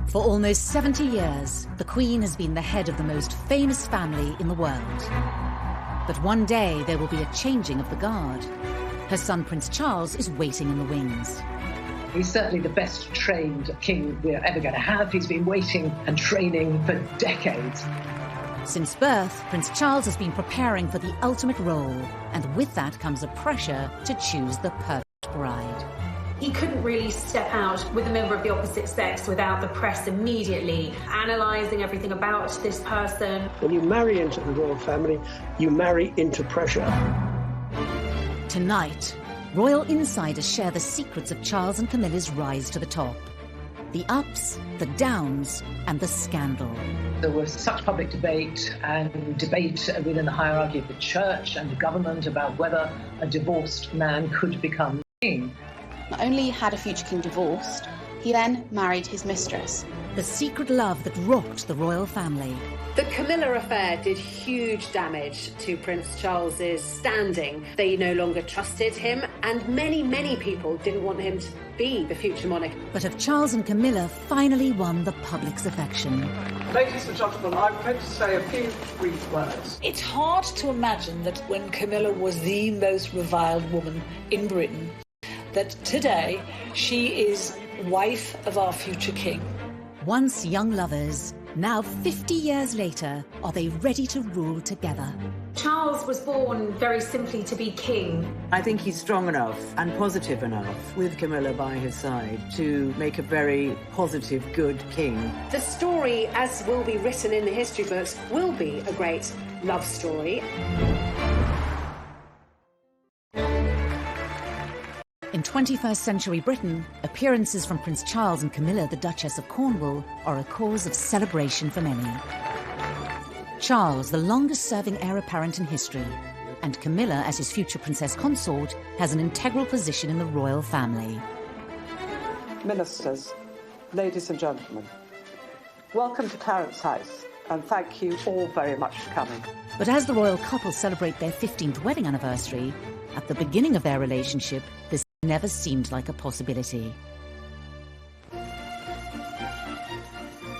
For almost 70 years, the Queen has been the head of the most famous family in the world. But one day there will be a changing of the guard. Her son Prince Charles is waiting in the wings. He's certainly the best trained king we're ever going to have. He's been waiting and training for decades. Since birth, Prince Charles has been preparing for the ultimate role, and with that comes a pressure to choose the perfect bride. He couldn't really step out with a member of the opposite sex without the press immediately analysing everything about this person. When you marry into the royal family, you marry into pressure. Tonight, royal insiders share the secrets of Charles and Camilla's rise to the top. The ups, the downs, and the scandal. There was such public debate and debate within the hierarchy of the church and the government about whether a divorced man could become king. Not only had a future king divorced, he then married his mistress. The secret love that rocked the royal family. The Camilla affair did huge damage to Prince Charles's standing. They no longer trusted him, and many people didn't want him to be the future monarch. But have Charles and Camilla finally won the public's affection? Ladies and gentlemen, I'm going to say a few brief words. It's hard to imagine that when Camilla was the most reviled woman in Britain, that today she is wife of our future king. Once young lovers, now 50 years later, are they ready to rule together? Charles was born very simply to be king. I think he's strong enough and positive enough, with Camilla by his side, to make a very positive, good king. The story, as will be written in the history books, will be a great love story. In 21st century Britain, appearances from Prince Charles and Camilla, the Duchess of Cornwall, are a cause of celebration for many. Charles, the longest-serving heir apparent in history, and Camilla, as his future princess consort, has an integral position in the royal family. Ministers, ladies and gentlemen, welcome to Clarence House, and thank you all very much for coming. But as the royal couple celebrate their 15th wedding anniversary, at the beginning of their relationship, this never seemed like a possibility.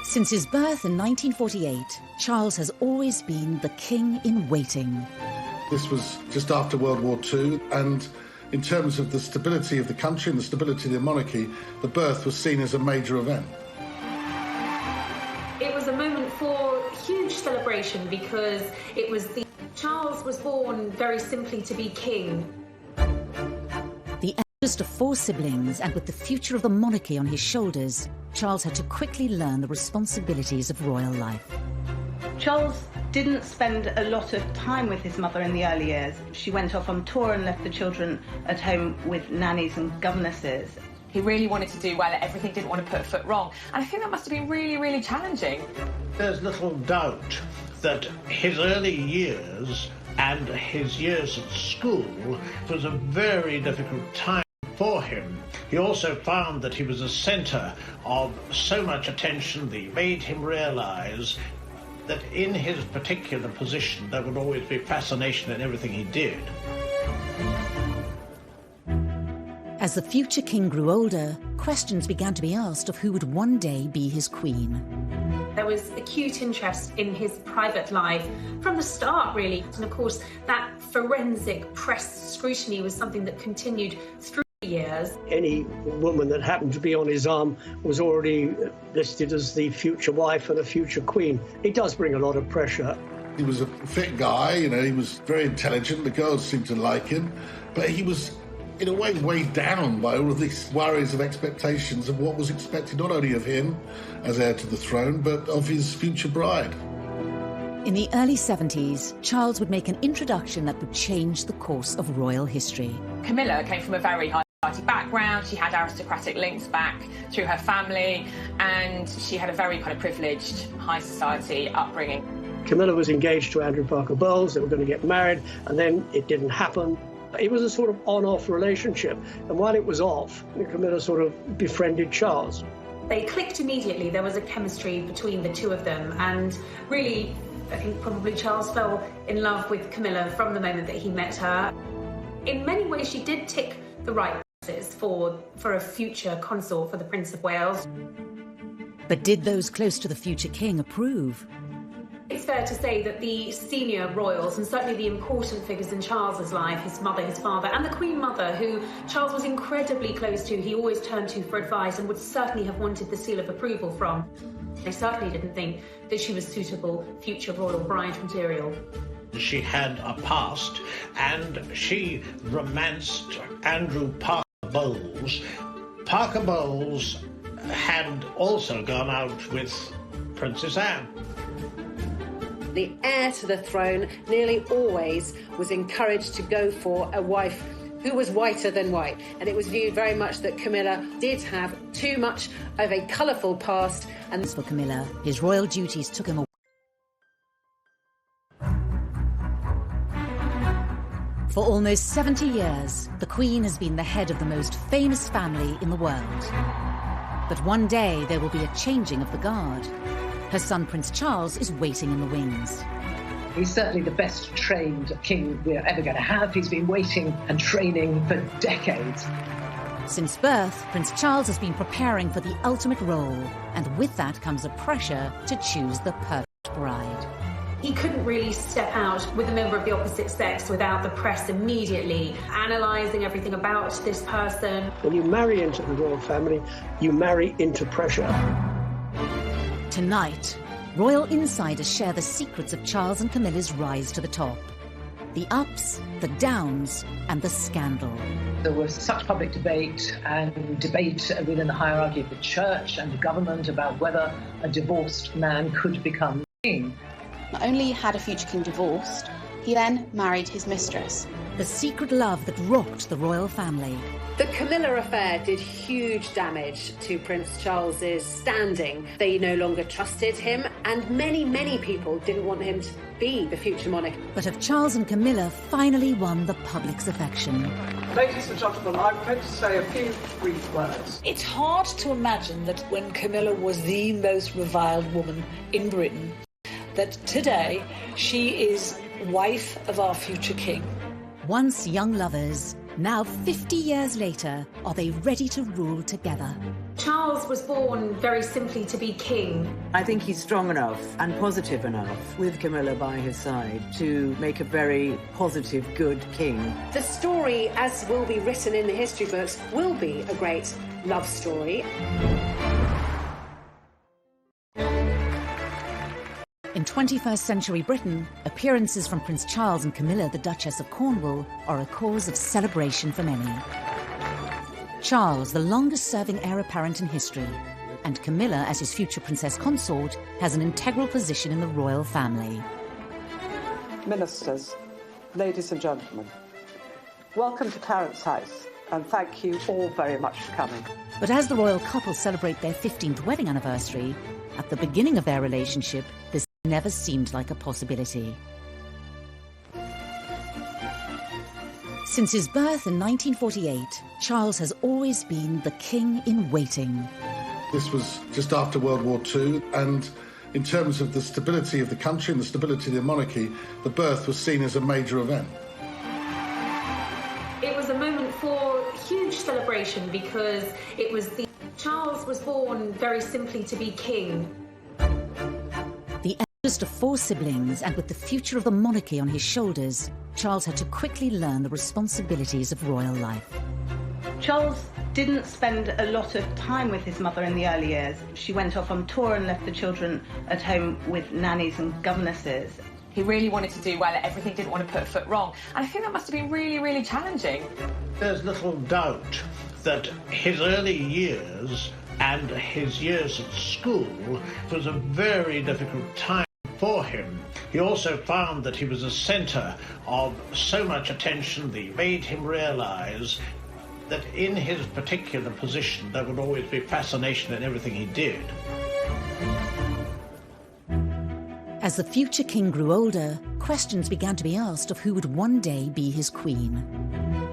Since his birth in 1948, Charles has always been the king in waiting. This was just after World War II, and in terms of the stability of the country and the stability of the monarchy, the birth was seen as a major event. It was a moment for huge celebration because Charles was born very simply to be king. The eldest of 4 siblings, and with the future of the monarchy on his shoulders, Charles had to quickly learn the responsibilities of royal life. Charles didn't spend a lot of time with his mother in the early years. She went off on tour and left the children at home with nannies and governesses. He really wanted to do well at everything, didn't want to put a foot wrong. And I think that must have been really challenging. There's little doubt that his early years and his years at school was a very difficult time for him. He also found that he was a centre of so much attention that made him realise that in his particular position there would always be fascination in everything he did. As the future king grew older, questions began to be asked of who would one day be his queen. There was acute interest in his private life from the start, really. And of course, that forensic press scrutiny was something that continued through the years. Any woman that happened to be on his arm was already listed as the future wife and a future queen. It does bring a lot of pressure. He was a fit guy, you know, he was very intelligent, the girls seemed to like him, but he was in a way weighed down by all of these worries and expectations of what was expected not only of him as heir to the throne, but of his future bride. In the early 70s, Charles would make an introduction that would change the course of royal history. Camilla came from a very high society background. She had aristocratic links back through her family, and she had a very kind of privileged high society upbringing. Camilla was engaged to Andrew Parker Bowles. They were going to get married, and then it didn't happen. It was a sort of on-off relationship, and while it was off, Camilla sort of befriended Charles. They clicked immediately. There was a chemistry between the two of them, and really, I think probably Charles fell in love with Camilla from the moment that he met her. In many ways, she did tick the right boxes for a future consort for the Prince of Wales. But did those close to the future king approve? It's fair to say that the senior royals, and certainly the important figures in Charles's life, his mother, his father, and the Queen Mother, who Charles was incredibly close to, he always turned to for advice and would certainly have wanted the seal of approval from. They certainly didn't think that she was suitable future royal bride material. She had a past, and she romanced Andrew Parker Bowles. Parker Bowles had also gone out with Princess Anne. The heir to the throne nearly always was encouraged to go for a wife who was whiter than white, and it was viewed very much that Camilla did have too much of a colourful past. And for Camilla, his royal duties took him away. For almost 70 years, the Queen has been the head of the most famous family in the world. But one day there will be a changing of the guard. Her son Prince Charles is waiting in the wings. He's certainly the best trained king we're ever going to have. He's been waiting and training for decades. Since birth, Prince Charles has been preparing for the ultimate role, and with that comes a pressure to choose the perfect bride. He couldn't really step out with a member of the opposite sex without the press immediately analysing everything about this person. When you marry into the royal family, you marry into pressure. Tonight, royal insiders share the secrets of Charles and Camilla's rise to the top. The ups, the downs, and the scandal. There was such public debate within the hierarchy of the church and the government about whether a divorced man could become king. Not only had a future king divorced, he then married his mistress. The secret love that rocked the royal family. The Camilla affair did huge damage to Prince Charles's standing. They no longer trusted him, and many people didn't want him to be the future monarch. But have Charles and Camilla finally won the public's affection? Ladies and gentlemen, I'm going to say a few brief words. It's hard to imagine that when Camilla was the most reviled woman in Britain, that today she is wife of our future king. Once young lovers, now 50 years later, are they ready to rule together? Charles was born very simply to be king. I think he's strong enough and positive enough, with Camilla by his side, to make a very positive, good king. The story, as will be written in the history books, will be a great love story. In 21st century Britain, appearances from Prince Charles and Camilla, the Duchess of Cornwall, are a cause of celebration for many. Charles, the longest-serving heir apparent in history, and Camilla, as his future princess consort, has an integral position in the royal family. Ministers, ladies and gentlemen, welcome to Clarence House, and thank you all very much for coming. But as the royal couple celebrate their 15th wedding anniversary, at the beginning of their relationship, this never seemed like a possibility. Since his birth in 1948, Charles has always been the king in waiting. This was just after World War II, and in terms of the stability of the country and the stability of the monarchy, the birth was seen as a major event. It was a moment for huge celebration because Charles was born very simply to be king. The eldest of 4 siblings, and with the future of the monarchy on his shoulders, Charles had to quickly learn the responsibilities of royal life. Charles didn't spend a lot of time with his mother in the early years. She went off on tour and left the children at home with nannies and governesses. He really wanted to do well at everything, didn't want to put a foot wrong. And I think that must have been really challenging. There's little doubt that his early years and his years at school was a very difficult time for him. He also found that he was a centre of so much attention that made him realise that in his particular position there would always be fascination in everything he did. As the future king grew older, questions began to be asked of who would one day be his queen.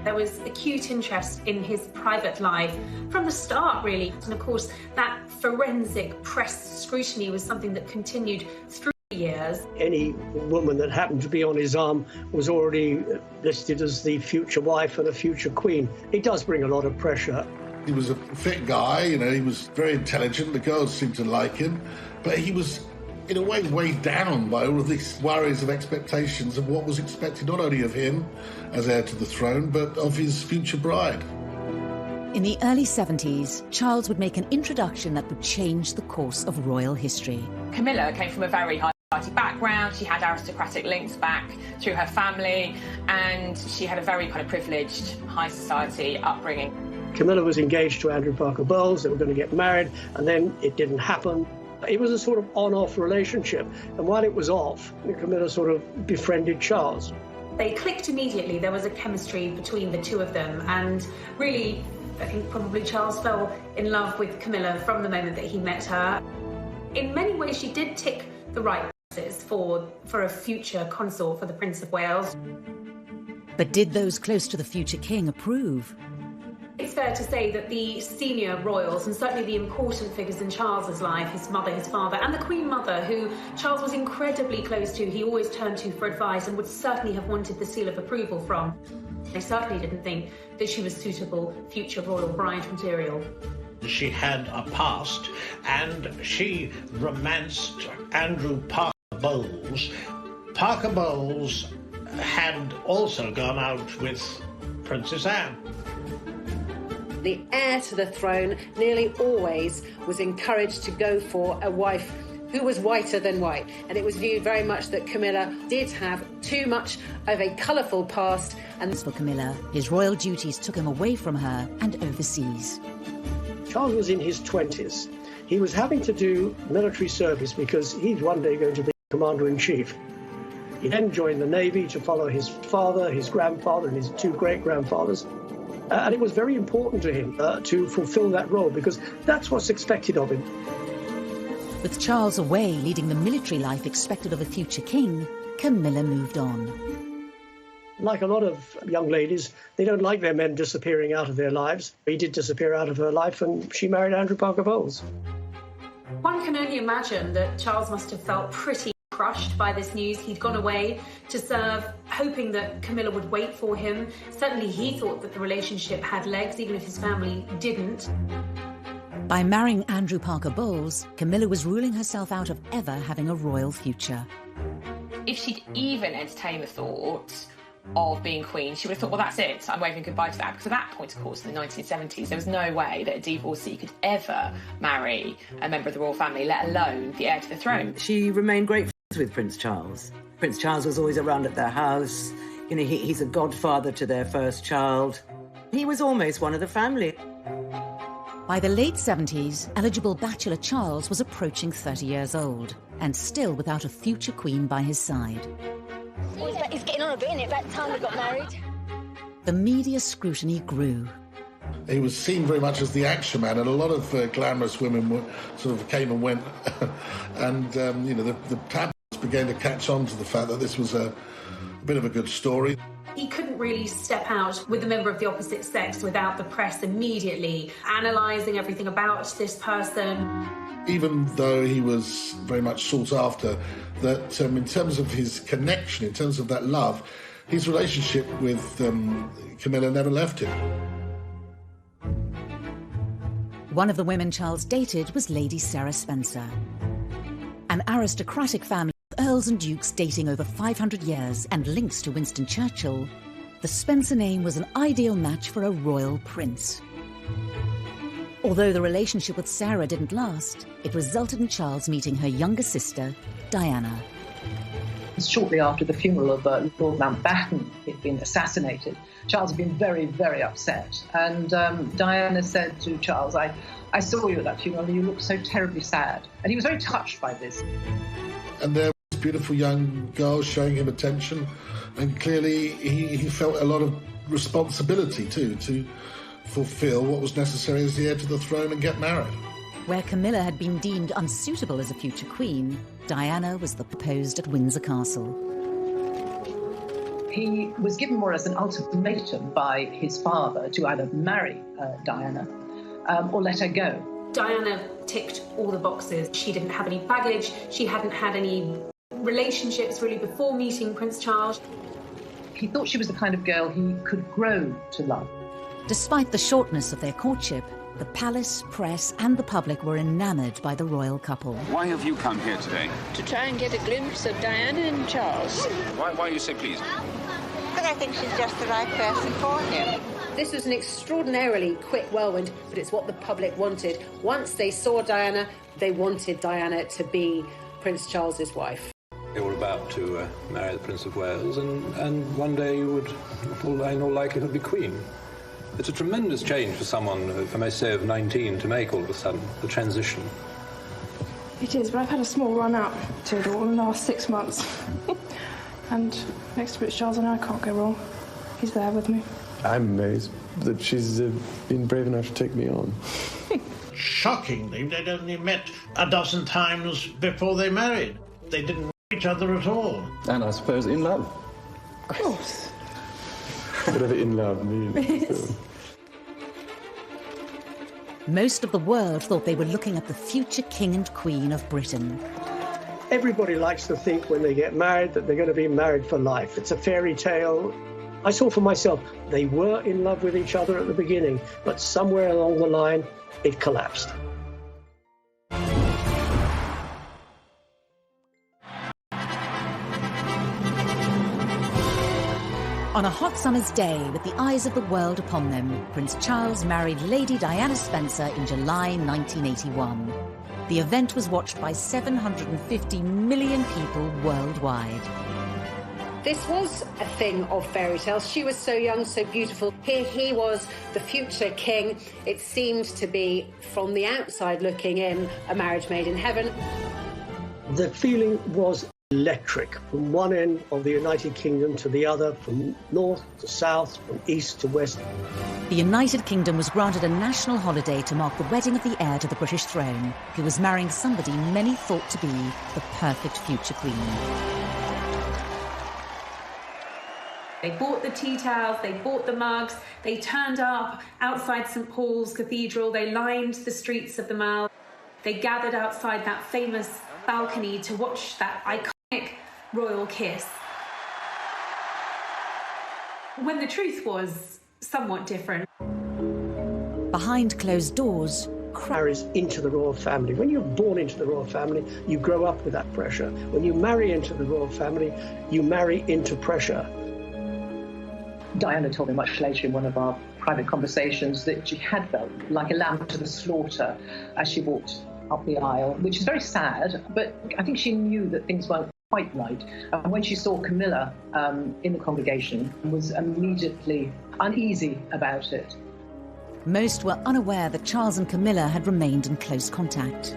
There was acute interest in his private life from the start, really. And of course, that forensic press scrutiny was something that continued through the years. Any woman that happened to be on his arm was already listed as the future wife and a future queen. It does bring a lot of pressure. He was a fit guy, you know, he was very intelligent, the girls seemed to like him, but he was, in a way, weighed down by all of these worries of expectations of what was expected not only of him as heir to the throne, but of his future bride. In the early 70s, Charles would make an introduction that would change the course of royal history. Camilla came from a very high society background. She had aristocratic links back through her family, and she had a very kind of privileged high society upbringing. Camilla was engaged to Andrew Parker Bowles. They were going to get married, and then it didn't happen. It was a sort of on-off relationship, and while it was off, Camilla sort of befriended Charles. They clicked immediately. There was a chemistry between the two of them, and really, I think probably Charles fell in love with Camilla from the moment that he met her. In many ways, she did tick the right boxes for a future consort for the Prince of Wales. But did those close to the future king approve? It's fair to say that the senior royals, and certainly the important figures in Charles's life, his mother, his father, and the Queen Mother, who Charles was incredibly close to, he always turned to for advice and would certainly have wanted the seal of approval from. They certainly didn't think that she was suitable future royal bride material. She had a past, and she romanced Andrew Parker Bowles. Parker Bowles had also gone out with Princess Anne. The heir to the throne nearly always was encouraged to go for a wife who was whiter than white, and it was viewed very much that Camilla did have too much of a colourful past. And as for Camilla, his royal duties took him away from her and overseas. Charles was in his 20s. He was having to do military service because he's one day going to be commander-in-chief. He then joined the Navy to follow his father, his grandfather, and his two great-grandfathers. And it was very important to him to fulfill that role, because that's what's expected of him. With Charles away leading the military life expected of a future king, Camilla moved on. Like a lot of young ladies, they don't like their men disappearing out of their lives. He did disappear out of her life, and she married Andrew Parker Bowles. One can only imagine that Charles must have felt pretty crushed by this news. He'd gone away to serve, hoping that Camilla would wait for him. Certainly he thought that the relationship had legs, even if his family didn't. By marrying Andrew Parker Bowles, Camilla was ruling herself out of ever having a royal future. If she'd even entertained the thought of being queen, she would have thought, well, that's it, I'm waving goodbye to that. Because at that point, of course, in the 1970s, there was no way that a divorcee could ever marry a member of the royal family, let alone the heir to the throne. She remained great friends with Prince Charles. Prince Charles was always around at their house. You know, he's a godfather to their first child. He was almost one of the family. By the late 70s, eligible bachelor Charles was approaching 30 years old, and still without a future queen by his side. It's getting on a bit, isn't it? About time we got married. The media scrutiny grew. He was seen very much as the action man, and a lot of glamorous women sort of came and went. And, you know, the tabloids began to catch on to the fact that this was a bit of a good story. He couldn't really step out with a member of the opposite sex without the press immediately analysing everything about this person. Even though he was very much sought after, that in terms of his connection, in terms of that love, his relationship with Camilla never left him. One of the women Charles dated was Lady Sarah Spencer. An aristocratic family of earls and dukes dating over 500 years and links to Winston Churchill, the Spencer name was an ideal match for a royal prince. Although the relationship with Sarah didn't last, it resulted in Charles meeting her younger sister, Diana. Shortly after the funeral of Lord Mountbatten had been assassinated, Charles had been very, very upset. And Diana said to Charles, I saw you at that funeral and you looked so terribly sad. And he was very touched by this. And there was beautiful young girls showing him attention, and clearly he felt a lot of responsibility too, to fulfil what was necessary as the heir to the throne and get married. Where Camilla had been deemed unsuitable as a future queen, Diana was the proposed at Windsor Castle. He was given more as an ultimatum by his father to either marry Diana or let her go. Diana ticked all the boxes. She didn't have any baggage. She hadn't had any relationships really before meeting Prince Charles. He thought she was the kind of girl he could grow to love. Despite the shortness of their courtship, the palace, press and the public were enamoured by the royal couple. Why have you come here today? To try and get a glimpse of Diana and Charles. Why you say please? Because I think she's just the right person for him. This was an extraordinarily quick whirlwind, but it's what the public wanted. Once they saw Diana, they wanted Diana to be Prince Charles's wife. They were about to marry the Prince of Wales, and one day you would, in all likelihood, be Queen. It's a tremendous change for someone, if I may say, of 19 to make all of a sudden, the transition. It is, but I've had a small run out to it all in the last 6 months. And next to Prince Charles and I can't go wrong. He's there with me. I'm amazed that she's been brave enough to take me on. Shockingly, they'd only met a dozen times before they married. They didn't know each other at all. And I suppose in love. Of course. Whatever in love means. Most of the world thought they were looking at the future King and Queen of Britain. Everybody likes to think when they get married that they're going to be married for life. It's a fairy tale. I saw for myself, they were in love with each other at the beginning, but somewhere along the line, it collapsed. On a hot summer's day, with the eyes of the world upon them, Prince Charles married Lady Diana Spencer in July 1981. The event was watched by 750 million people worldwide. This was a thing of fairy tales. She was so young, so beautiful. Here he was, the future king. It seemed to be, from the outside looking in, a marriage made in heaven. The feeling was electric, from one end of the United Kingdom to the other, from north to south, from east to west. The United Kingdom was granted a national holiday to mark the wedding of the heir to the British throne, who was marrying somebody many thought to be the perfect future queen. They bought the tea towels, they bought the mugs, they turned up outside St Paul's Cathedral, they lined the streets of the Mall, they gathered outside that famous balcony to watch that iconic royal kiss. When the truth was somewhat different. Behind closed doors, marries into the royal family. When you're born into the royal family, you grow up with that pressure. When you marry into the royal family, you marry into pressure. Diana told me much later in one of our private conversations that she had felt like a lamb to the slaughter as she walked up the aisle, which is very sad, but I think she knew that things weren't quite right. And when she saw Camilla in the congregation, was immediately uneasy about it. Most were unaware that Charles and Camilla had remained in close contact.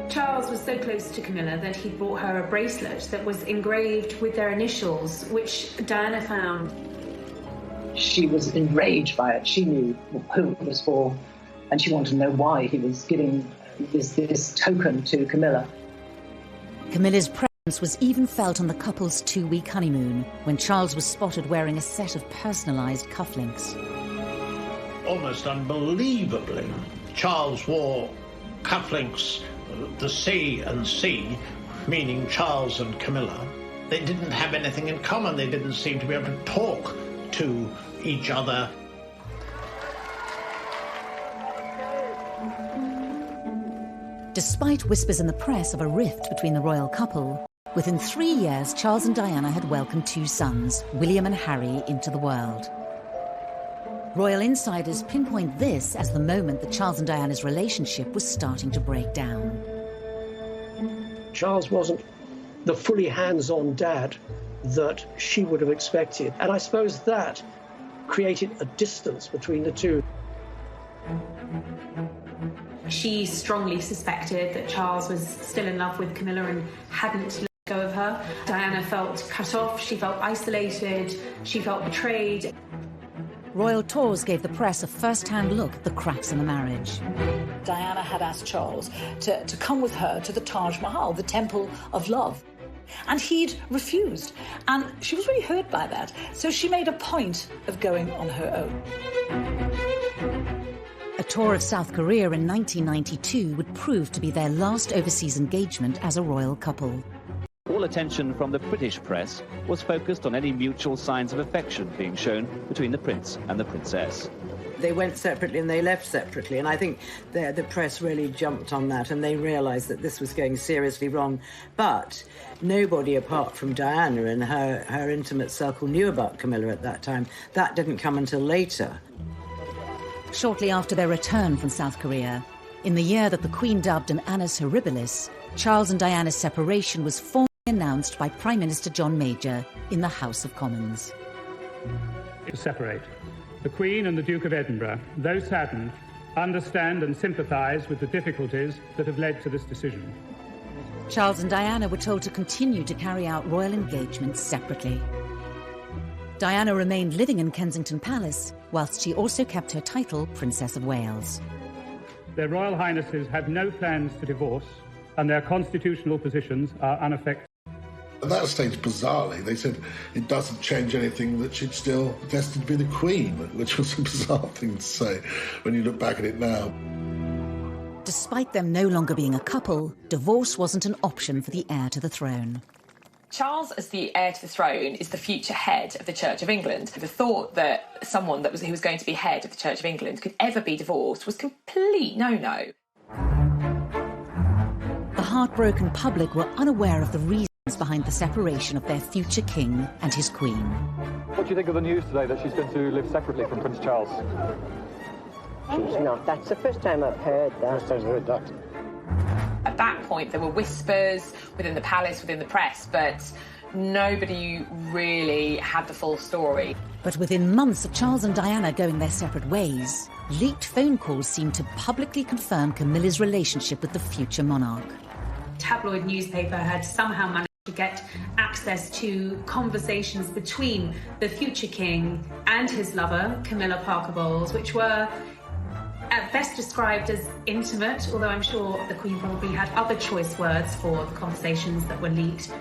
Charles was so close to Camilla that he bought her a bracelet that was engraved with their initials, which Diana found. She was enraged by it. She knew who it was for, and she wanted to know why he was giving this token to Camilla. Camilla's presence was even felt on the couple's 2-week honeymoon, when Charles was spotted wearing a set of personalised cufflinks. Almost unbelievably, Charles wore cufflinks, the C and C, meaning Charles and Camilla. They didn't have anything in common. They didn't seem to be able to talk to each other. Despite whispers in the press of a rift between the royal couple, within 3 years Charles and Diana had welcomed 2 sons, William and Harry, into the world. Royal insiders pinpoint this as the moment that Charles and Diana's relationship was starting to break down. Charles wasn't the fully hands-on dad that she would have expected, and I suppose that created a distance between the two. She strongly suspected that Charles was still in love with Camilla and hadn't let go of her. Diana felt cut off, she felt isolated, she felt betrayed. Royal tours gave the press a first-hand look at the cracks in the marriage. Diana had asked Charles to come with her to the Taj Mahal, the Temple of Love. And he'd refused. And she was really hurt by that. So she made a point of going on her own. A tour of South Korea in 1992 would prove to be their last overseas engagement as a royal couple. All all attention from the British press was focused on any mutual signs of affection being shown between the Prince and the Princess. They went separately and they left separately, and I think the press really jumped on that and they realised that this was going seriously wrong. But nobody apart from Diana and her intimate circle knew about Camilla at that time. That didn't come until later. Shortly after their return from South Korea, in the year that the Queen dubbed an annus horribilis, Charles and Diana's separation was formally announced by Prime Minister John Major in the House of Commons. To separate. The Queen and the Duke of Edinburgh, though saddened, understand and sympathise with the difficulties that have led to this decision. Charles and Diana were told to continue to carry out royal engagements separately. Diana remained living in Kensington Palace, whilst she also kept her title Princess of Wales. Their Royal Highnesses have no plans to divorce, and their constitutional positions are unaffected. At that stage, bizarrely, they said it doesn't change anything that she's still destined to be the Queen, which was a bizarre thing to say when you look back at it now. Despite them no longer being a couple, divorce wasn't an option for the heir to the throne. Charles, as the heir to the throne, is the future head of the Church of England. The thought that someone who was going to be head of the Church of England could ever be divorced was complete no-no. The heartbroken public were unaware of the reasons behind the separation of their future king and his queen. What do you think of the news today that she's going to live separately from Prince Charles? She's not. That's the first time I've heard that. First time I've heard that. At that point, there were whispers within the palace, within the press, but nobody really had the full story. But within months of Charles and Diana going their separate ways, leaked phone calls seemed to publicly confirm Camilla's relationship with the future monarch. Tabloid newspaper had somehow managed to get access to conversations between the future king and his lover, Camilla Parker Bowles, which were at best described as intimate, although I'm sure the Queen probably had other choice words for the conversations that were leaked.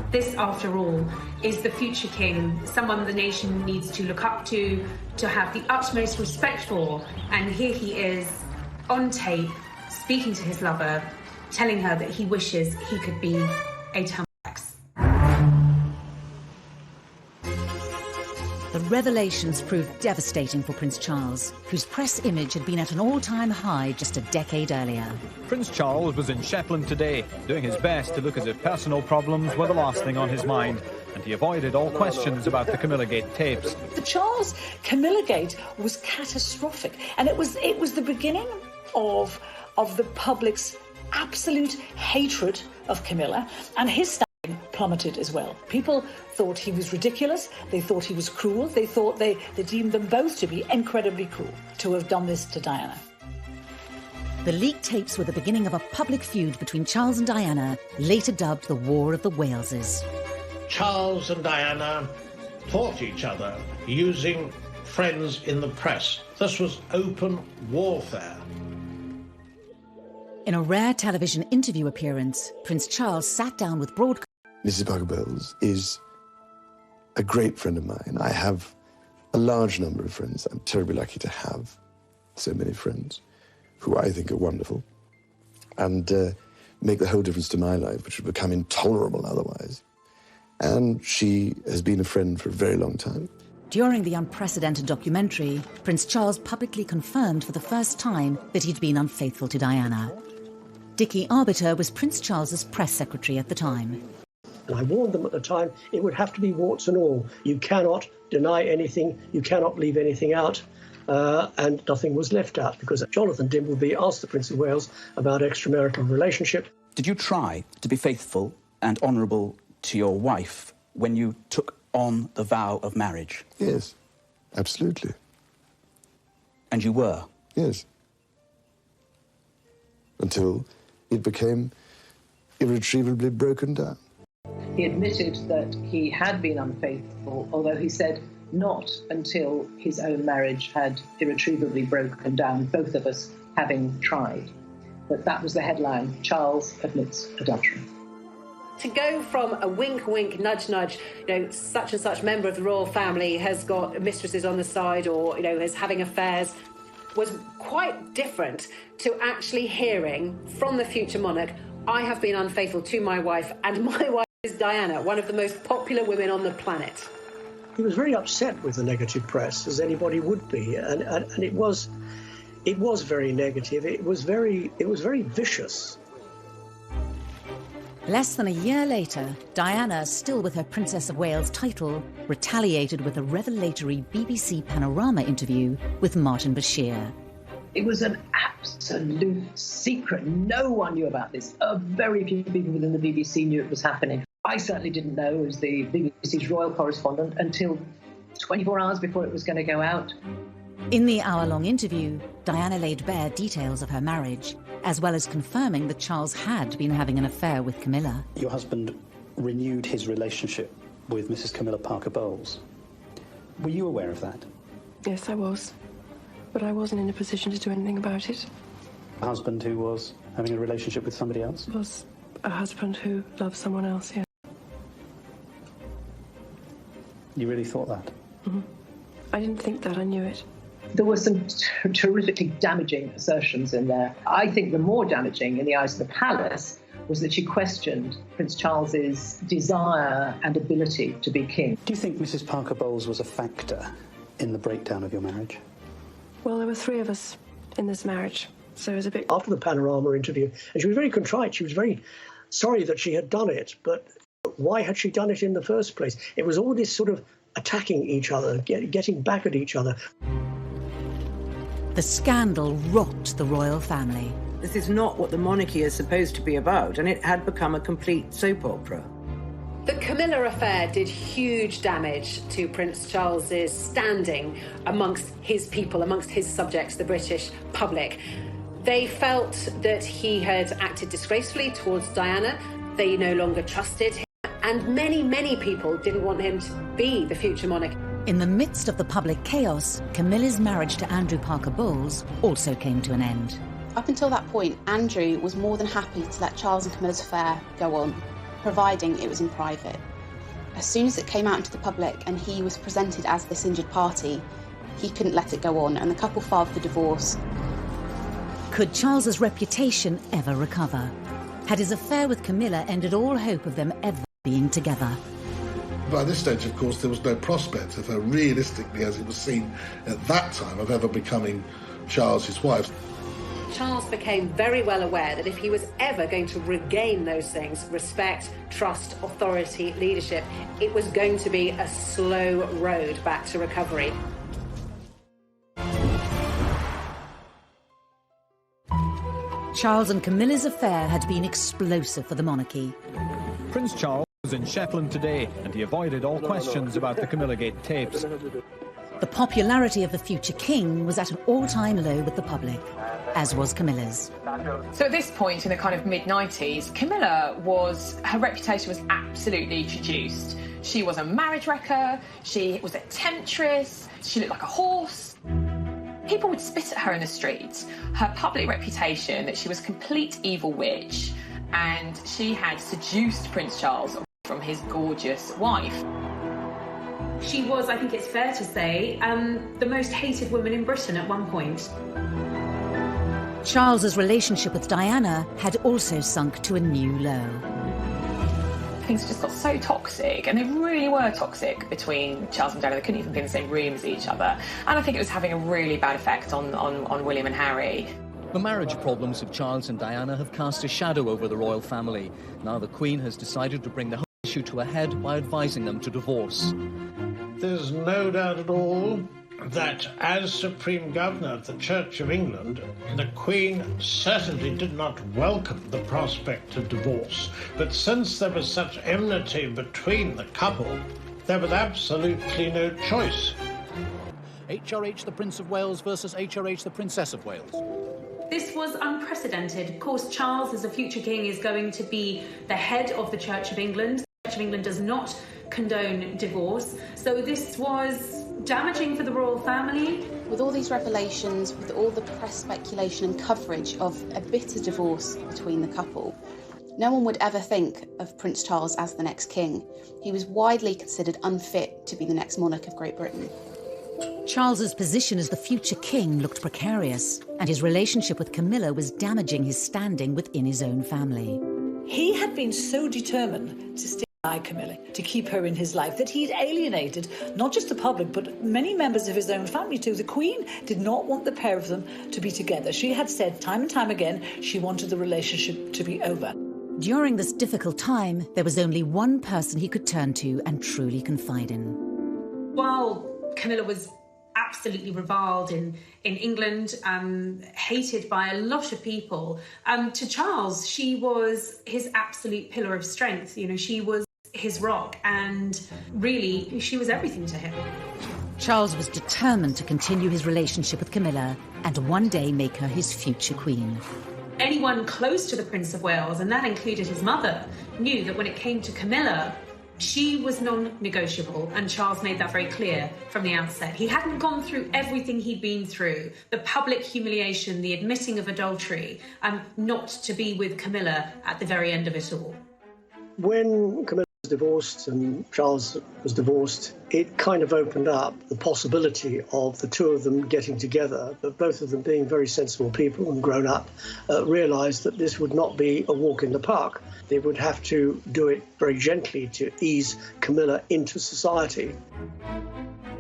This, after all, is the future king, someone the nation needs to look up to have the utmost respect for. And here he is, on tape, speaking to his lover, telling her that he wishes he could be a Tampax. The revelations proved devastating for Prince Charles, whose press image had been at an all-time high just a decade earlier. Prince Charles was in Shetland today, doing his best to look as if personal problems were the last thing on his mind, and he avoided all questions about the Camilla Gate tapes. The Charles-Camilla Gate was catastrophic, and it was the beginning of the public's absolute hatred of Camilla, and his standing plummeted as well. People thought he was ridiculous, they thought he was cruel, they deemed them both to be incredibly cruel to have done this to Diana. The leaked tapes were the beginning of a public feud between Charles and Diana, later dubbed the War of the Waleses. Charles and Diana fought each other using friends in the press. This was open warfare. In a rare television interview appearance, Prince Charles sat down with broadcast. Mrs. Parker Bowles is a great friend of mine. I have a large number of friends. I'm terribly lucky to have so many friends who I think are wonderful and make the whole difference to my life, which would become intolerable otherwise. And she has been a friend for a very long time. During the unprecedented documentary, Prince Charles publicly confirmed for the first time that he'd been unfaithful to Diana. Dickie Arbiter was Prince Charles's press secretary at the time. And I warned them at the time, it would have to be warts and all. You cannot deny anything, you cannot leave anything out, and nothing was left out, because Jonathan Dimbleby asked the Prince of Wales about extramarital relationship. Did you try to be faithful and honourable to your wife when you took on the vow of marriage? Yes, absolutely. And you were? Yes. Until it became irretrievably broken down. He admitted that he had been unfaithful, although he said not until his own marriage had irretrievably broken down, both of us having tried. But that was the headline: Charles admits adultery. To go from a wink, wink, nudge, nudge, such and such member of the royal family has got mistresses on the side or, is having affairs, was quite different to actually hearing from the future monarch, I have been unfaithful to my wife and my wife Is Diana, one of the most popular women on the planet. He was very upset with the negative press, as anybody would be, and it was very negative. It was very vicious. Less than a year later, Diana, still with her Princess of Wales title, retaliated with a revelatory BBC Panorama interview with Martin Bashir. It was an absolute secret. No one knew about this. Very few people within the BBC knew it was happening. I certainly didn't know, as the BBC's royal correspondent, until 24 hours before it was going to go out. In the hour-long interview, Diana laid bare details of her marriage, as well as confirming that Charles had been having an affair with Camilla. Your husband renewed his relationship with Mrs. Camilla Parker Bowles. Were you aware of that? Yes, I was. But I wasn't in a position to do anything about it. A husband who was having a relationship with somebody else? Was a husband who loved someone else, yeah. You really thought that? Mm-hmm. I didn't think that, I knew it. There were some terrifically damaging assertions in there. I think the more damaging in the eyes of the palace was that she questioned Prince Charles's desire and ability to be king. Do you think Mrs. Parker Bowles was a factor in the breakdown of your marriage? Well, there were 3 of us in this marriage, so it was a bit... After the Panorama interview, and she was very contrite, she was very sorry that she had done it, but why had she done it in the first place? It was all this sort of attacking each other, getting back at each other. The scandal rocked the royal family. This is not what the monarchy is supposed to be about, and it had become a complete soap opera. The Camilla affair did huge damage to Prince Charles's standing amongst his people, amongst his subjects, the British public. They felt that he had acted disgracefully towards Diana. They no longer trusted him. And many, many people didn't want him to be the future monarch. In the midst of the public chaos, Camilla's marriage to Andrew Parker Bowles also came to an end. Up until that point, Andrew was more than happy to let Charles and Camilla's affair go on, providing it was in private. As soon as it came out into the public and he was presented as this injured party, he couldn't let it go on, and the couple filed for divorce. Could Charles's reputation ever recover? Had his affair with Camilla ended all hope of them ever being together? By this stage, of course, there was no prospect of her realistically, as it was seen at that time, of ever becoming Charles's wife. Charles became very well aware that if he was ever going to regain those things, respect, trust, authority, leadership, it was going to be a slow road back to recovery. Charles and Camilla's affair had been explosive for the monarchy. Prince Charles was in Shetland today, and he avoided all questions about the Camilla Gate tapes. The popularity of the future king was at an all-time low with the public, as was Camilla's. So at this point, in the kind of mid-90s, her reputation was absolutely traduced. She was a marriage wrecker, she was a temptress, she looked like a horse. People would spit at her in the streets. Her public reputation that she was a complete evil witch, and she had seduced Prince Charles from his gorgeous wife. She was, I think it's fair to say, the most hated woman in Britain at one point. Charles's relationship with Diana had also sunk to a new low. Things just got so toxic, and they really were toxic between Charles and Diana. They couldn't even be in the same room as each other. And I think it was having a really bad effect on William and Harry. The marriage problems of Charles and Diana have cast a shadow over the royal family. Now the Queen has decided to bring the whole issue to a head by advising them to divorce. There's no doubt at all that as Supreme Governor of the Church of England, the Queen certainly did not welcome the prospect of divorce. But since there was such enmity between the couple, there was absolutely no choice. HRH the Prince of Wales versus HRH the Princess of Wales. This was unprecedented. Of course, Charles, as a future king, is going to be the head of the Church of England. The Church of England does not condone divorce. So this was damaging for the royal family. With all these revelations, with all the press speculation and coverage of a bitter divorce between the couple, no one would ever think of Prince Charles as the next king. He was widely considered unfit to be the next monarch of Great Britain. Charles's position as the future king looked precarious, and his relationship with Camilla was damaging his standing within his own family. He had been so determined to stay by Camilla, to keep her in his life, that he'd alienated not just the public but many members of his own family too. The Queen did not want the pair of them to be together. She had said time and time again she wanted the relationship to be over. During this difficult time, there was only one person he could turn to and truly confide in. While Camilla was absolutely reviled in England, hated by a lot of people, to Charles, she was his absolute pillar of strength. You know, she was his rock, and really, she was everything to him. Charles was determined to continue his relationship with Camilla and one day make her his future queen. Anyone close to the Prince of Wales, and that included his mother, knew that when it came to Camilla, she was non-negotiable, and Charles made that very clear from the outset. He hadn't gone through everything he'd been through, the public humiliation, the admitting of adultery, not to be with Camilla at the very end of it all. When Camilla was divorced and Charles was divorced, it kind of opened up the possibility of the two of them getting together, but both of them being very sensible people and grown up, realised that this would not be a walk in the park. They would have to do it very gently to ease Camilla into society.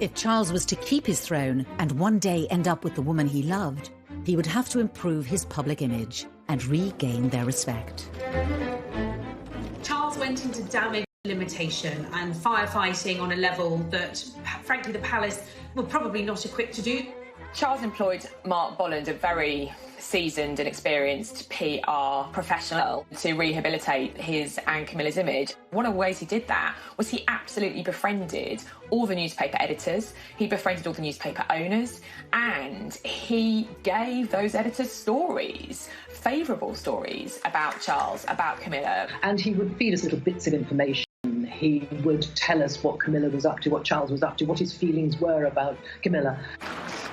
If Charles was to keep his throne and one day end up with the woman he loved, he would have to improve his public image and regain their respect. Charles went into damage limitation and firefighting on a level that, frankly, the palace were probably not equipped to do. Charles employed Mark Bolland, a very seasoned and experienced PR professional, to rehabilitate his and Camilla's image. One of the ways he did that was he absolutely befriended all the newspaper editors, he befriended all the newspaper owners, and he gave those editors stories, favourable stories about Charles, about Camilla. And he would feed us little bits of information. He would tell us what Camilla was up to, what Charles was up to, what his feelings were about Camilla.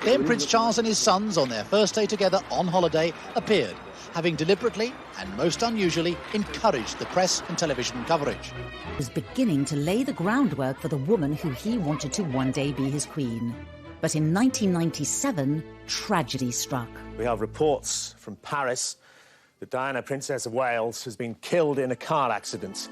Then Prince Charles and his sons, on their first day together on holiday, appeared, having deliberately and most unusually encouraged the press and television coverage. He was beginning to lay the groundwork for the woman who he wanted to one day be his queen. But in 1997, tragedy struck. We have reports from Paris that Diana, Princess of Wales, has been killed in a car accident.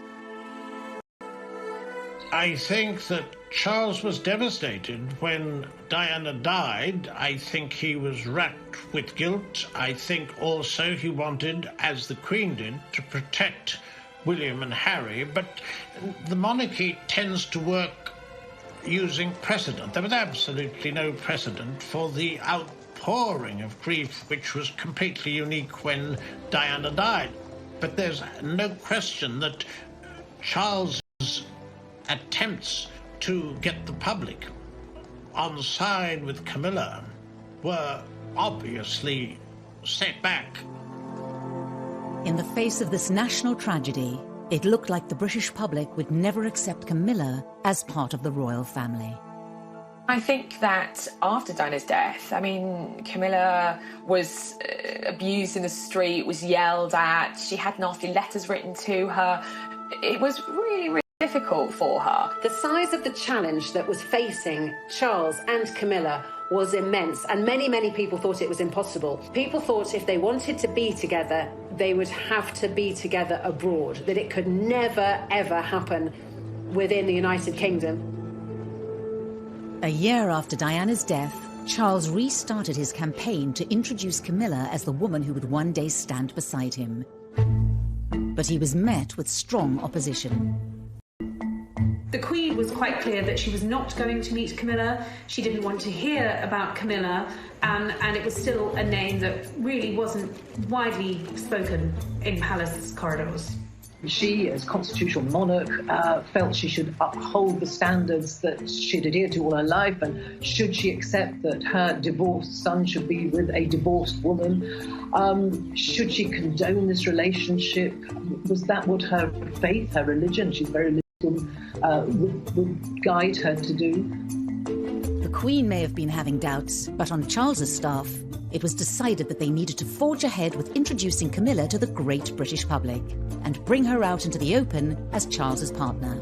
I think that Charles was devastated when Diana died. I think he was racked with guilt. I think also he wanted, as the Queen did, to protect William and Harry. But the monarchy tends to work using precedent. There was absolutely no precedent for the outpouring of grief, which was completely unique when Diana died. But there's no question that Charles' attempts to get the public on side with Camilla were obviously set back. In the face of this national tragedy, it looked like the British public would never accept Camilla as part of the royal family. I think that after Diana's death, Camilla was abused in the street, was yelled at, she had nasty letters written to her. It was really difficult for her. The size of the challenge that was facing Charles and Camilla was immense, and many people thought it was impossible. People thought if they wanted to be together, they would have to be together abroad, that it could never, ever happen within the United Kingdom. A year after Diana's death, Charles restarted his campaign to introduce Camilla as the woman who would one day stand beside him. But he was met with strong opposition. The Queen was quite clear that she was not going to meet Camilla. She didn't want to hear about Camilla, and it was still a name that really wasn't widely spoken in palace corridors. She, as constitutional monarch, felt she should uphold the standards that she'd adhered to all her life, and should she accept that her divorced son should be with a divorced woman? Should she condone this relationship? Was that what her faith, her religion, she's very religious, would guide her to do? The Queen may have been having doubts, but on Charles's staff, it was decided that they needed to forge ahead with introducing Camilla to the great British public and bring her out into the open as Charles's partner.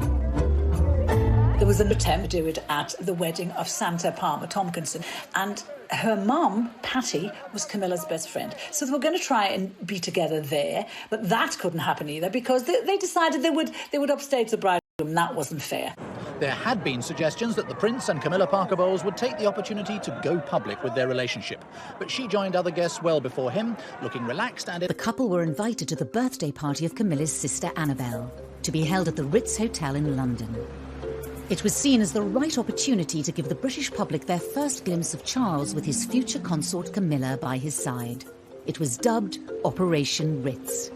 There was an attempt to do it at the wedding of Santa Palmer Tompkinson, and her mum, Patty, was Camilla's best friend. So they were going to try and be together there, but that couldn't happen either because they decided they would upstage the bride. And that wasn't fair. There had been suggestions that the Prince and Camilla Parker Bowles would take the opportunity to go public with their relationship. But she joined other guests well before him, looking relaxed and... The couple were invited to the birthday party of Camilla's sister Annabelle, to be held at the Ritz Hotel in London. It was seen as the right opportunity to give the British public their first glimpse of Charles with his future consort Camilla by his side. It was dubbed Operation Ritz.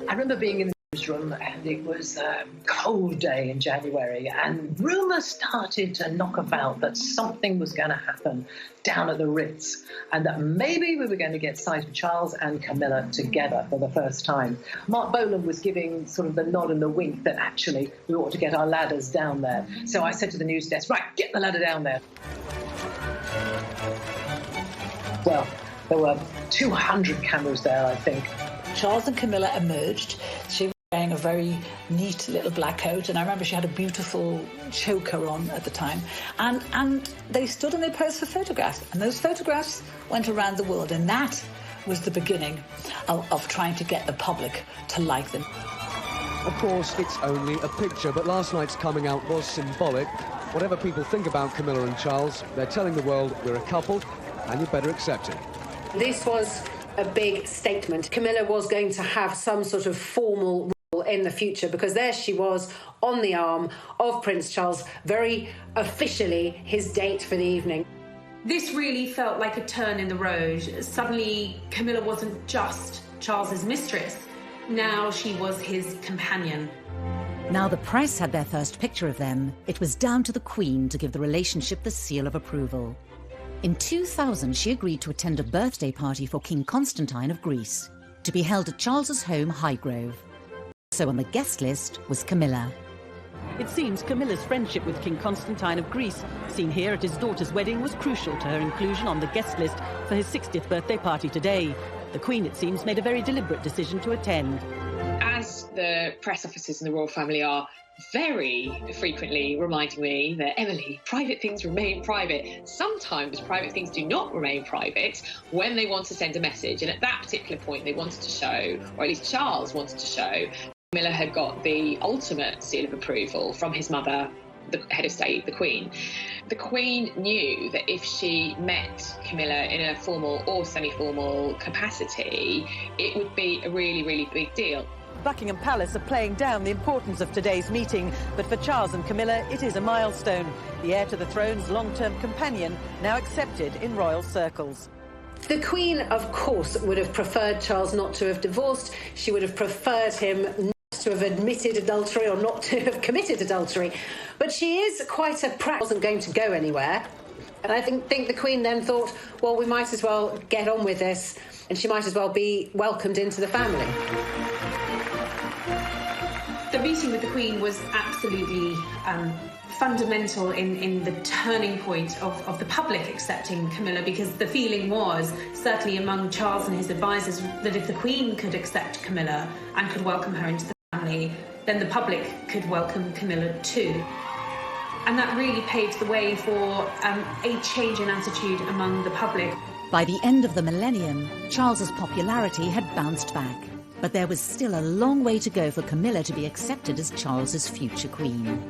I remember being in the newsroom, and it was a cold day in January, and rumours started to knock about that something was going to happen down at the Ritz, and that maybe we were going to get sight of Charles and Camilla together for the first time. Mark Bolan was giving sort of the nod and the wink that actually we ought to get our ladders down there. So I said to the news desk, right, get the ladder down there. Well, there were 200 cameras there, I think. Charles and Camilla emerged. She was wearing a very neat little black coat, and I remember she had a beautiful choker on at the time. And they stood and they posed for photographs, and those photographs went around the world, and that was the beginning of trying to get the public to like them. Of course, it's only a picture, but last night's coming out was symbolic. Whatever people think about Camilla and Charles, they're telling the world we're a couple, and you better accept it. This was a big statement. Camilla was going to have some sort of formal role in the future, because there she was on the arm of Prince Charles, very officially his date for the evening. This really felt like a turn in the road. Suddenly, Camilla wasn't just Charles's mistress. Now she was his companion. Now the press had their first picture of them, it was down to the Queen to give the relationship the seal of approval. In 2000, she agreed to attend a birthday party for King Constantine of Greece, to be held at Charles's home, Highgrove. So on the guest list was Camilla. It seems Camilla's friendship with King Constantine of Greece, seen here at his daughter's wedding, was crucial to her inclusion on the guest list for his 60th birthday party today. The Queen, it seems, made a very deliberate decision to attend. As the press officers in the royal family are very frequently reminding me that, Emily, private things remain private. Sometimes private things do not remain private when they want to send a message. And at that particular point, they wanted to show, or at least Charles wanted to show, Camilla had got the ultimate seal of approval from his mother, the head of state, the Queen. The Queen knew that if she met Camilla in a formal or semi-formal capacity, it would be a really, really big deal. Buckingham Palace are playing down the importance of today's meeting, but for Charles and Camilla, it is a milestone. The heir to the throne's long-term companion, now accepted in royal circles. The Queen, of course, would have preferred Charles not to have divorced. She would have preferred him not to have admitted adultery or not to have committed adultery. But she is quite a proud, wasn't going to go anywhere. And I think the Queen then thought, well, we might as well get on with this, and she might as well be welcomed into the family. The meeting with the Queen was absolutely fundamental in the turning point of the public accepting Camilla, because the feeling was, certainly among Charles and his advisors, that if the Queen could accept Camilla and could welcome her into the family, then the public could welcome Camilla too. And that really paved the way for a change in attitude among the public. By the end of the millennium, Charles's popularity had bounced back. But there was still a long way to go for Camilla to be accepted as Charles's future queen.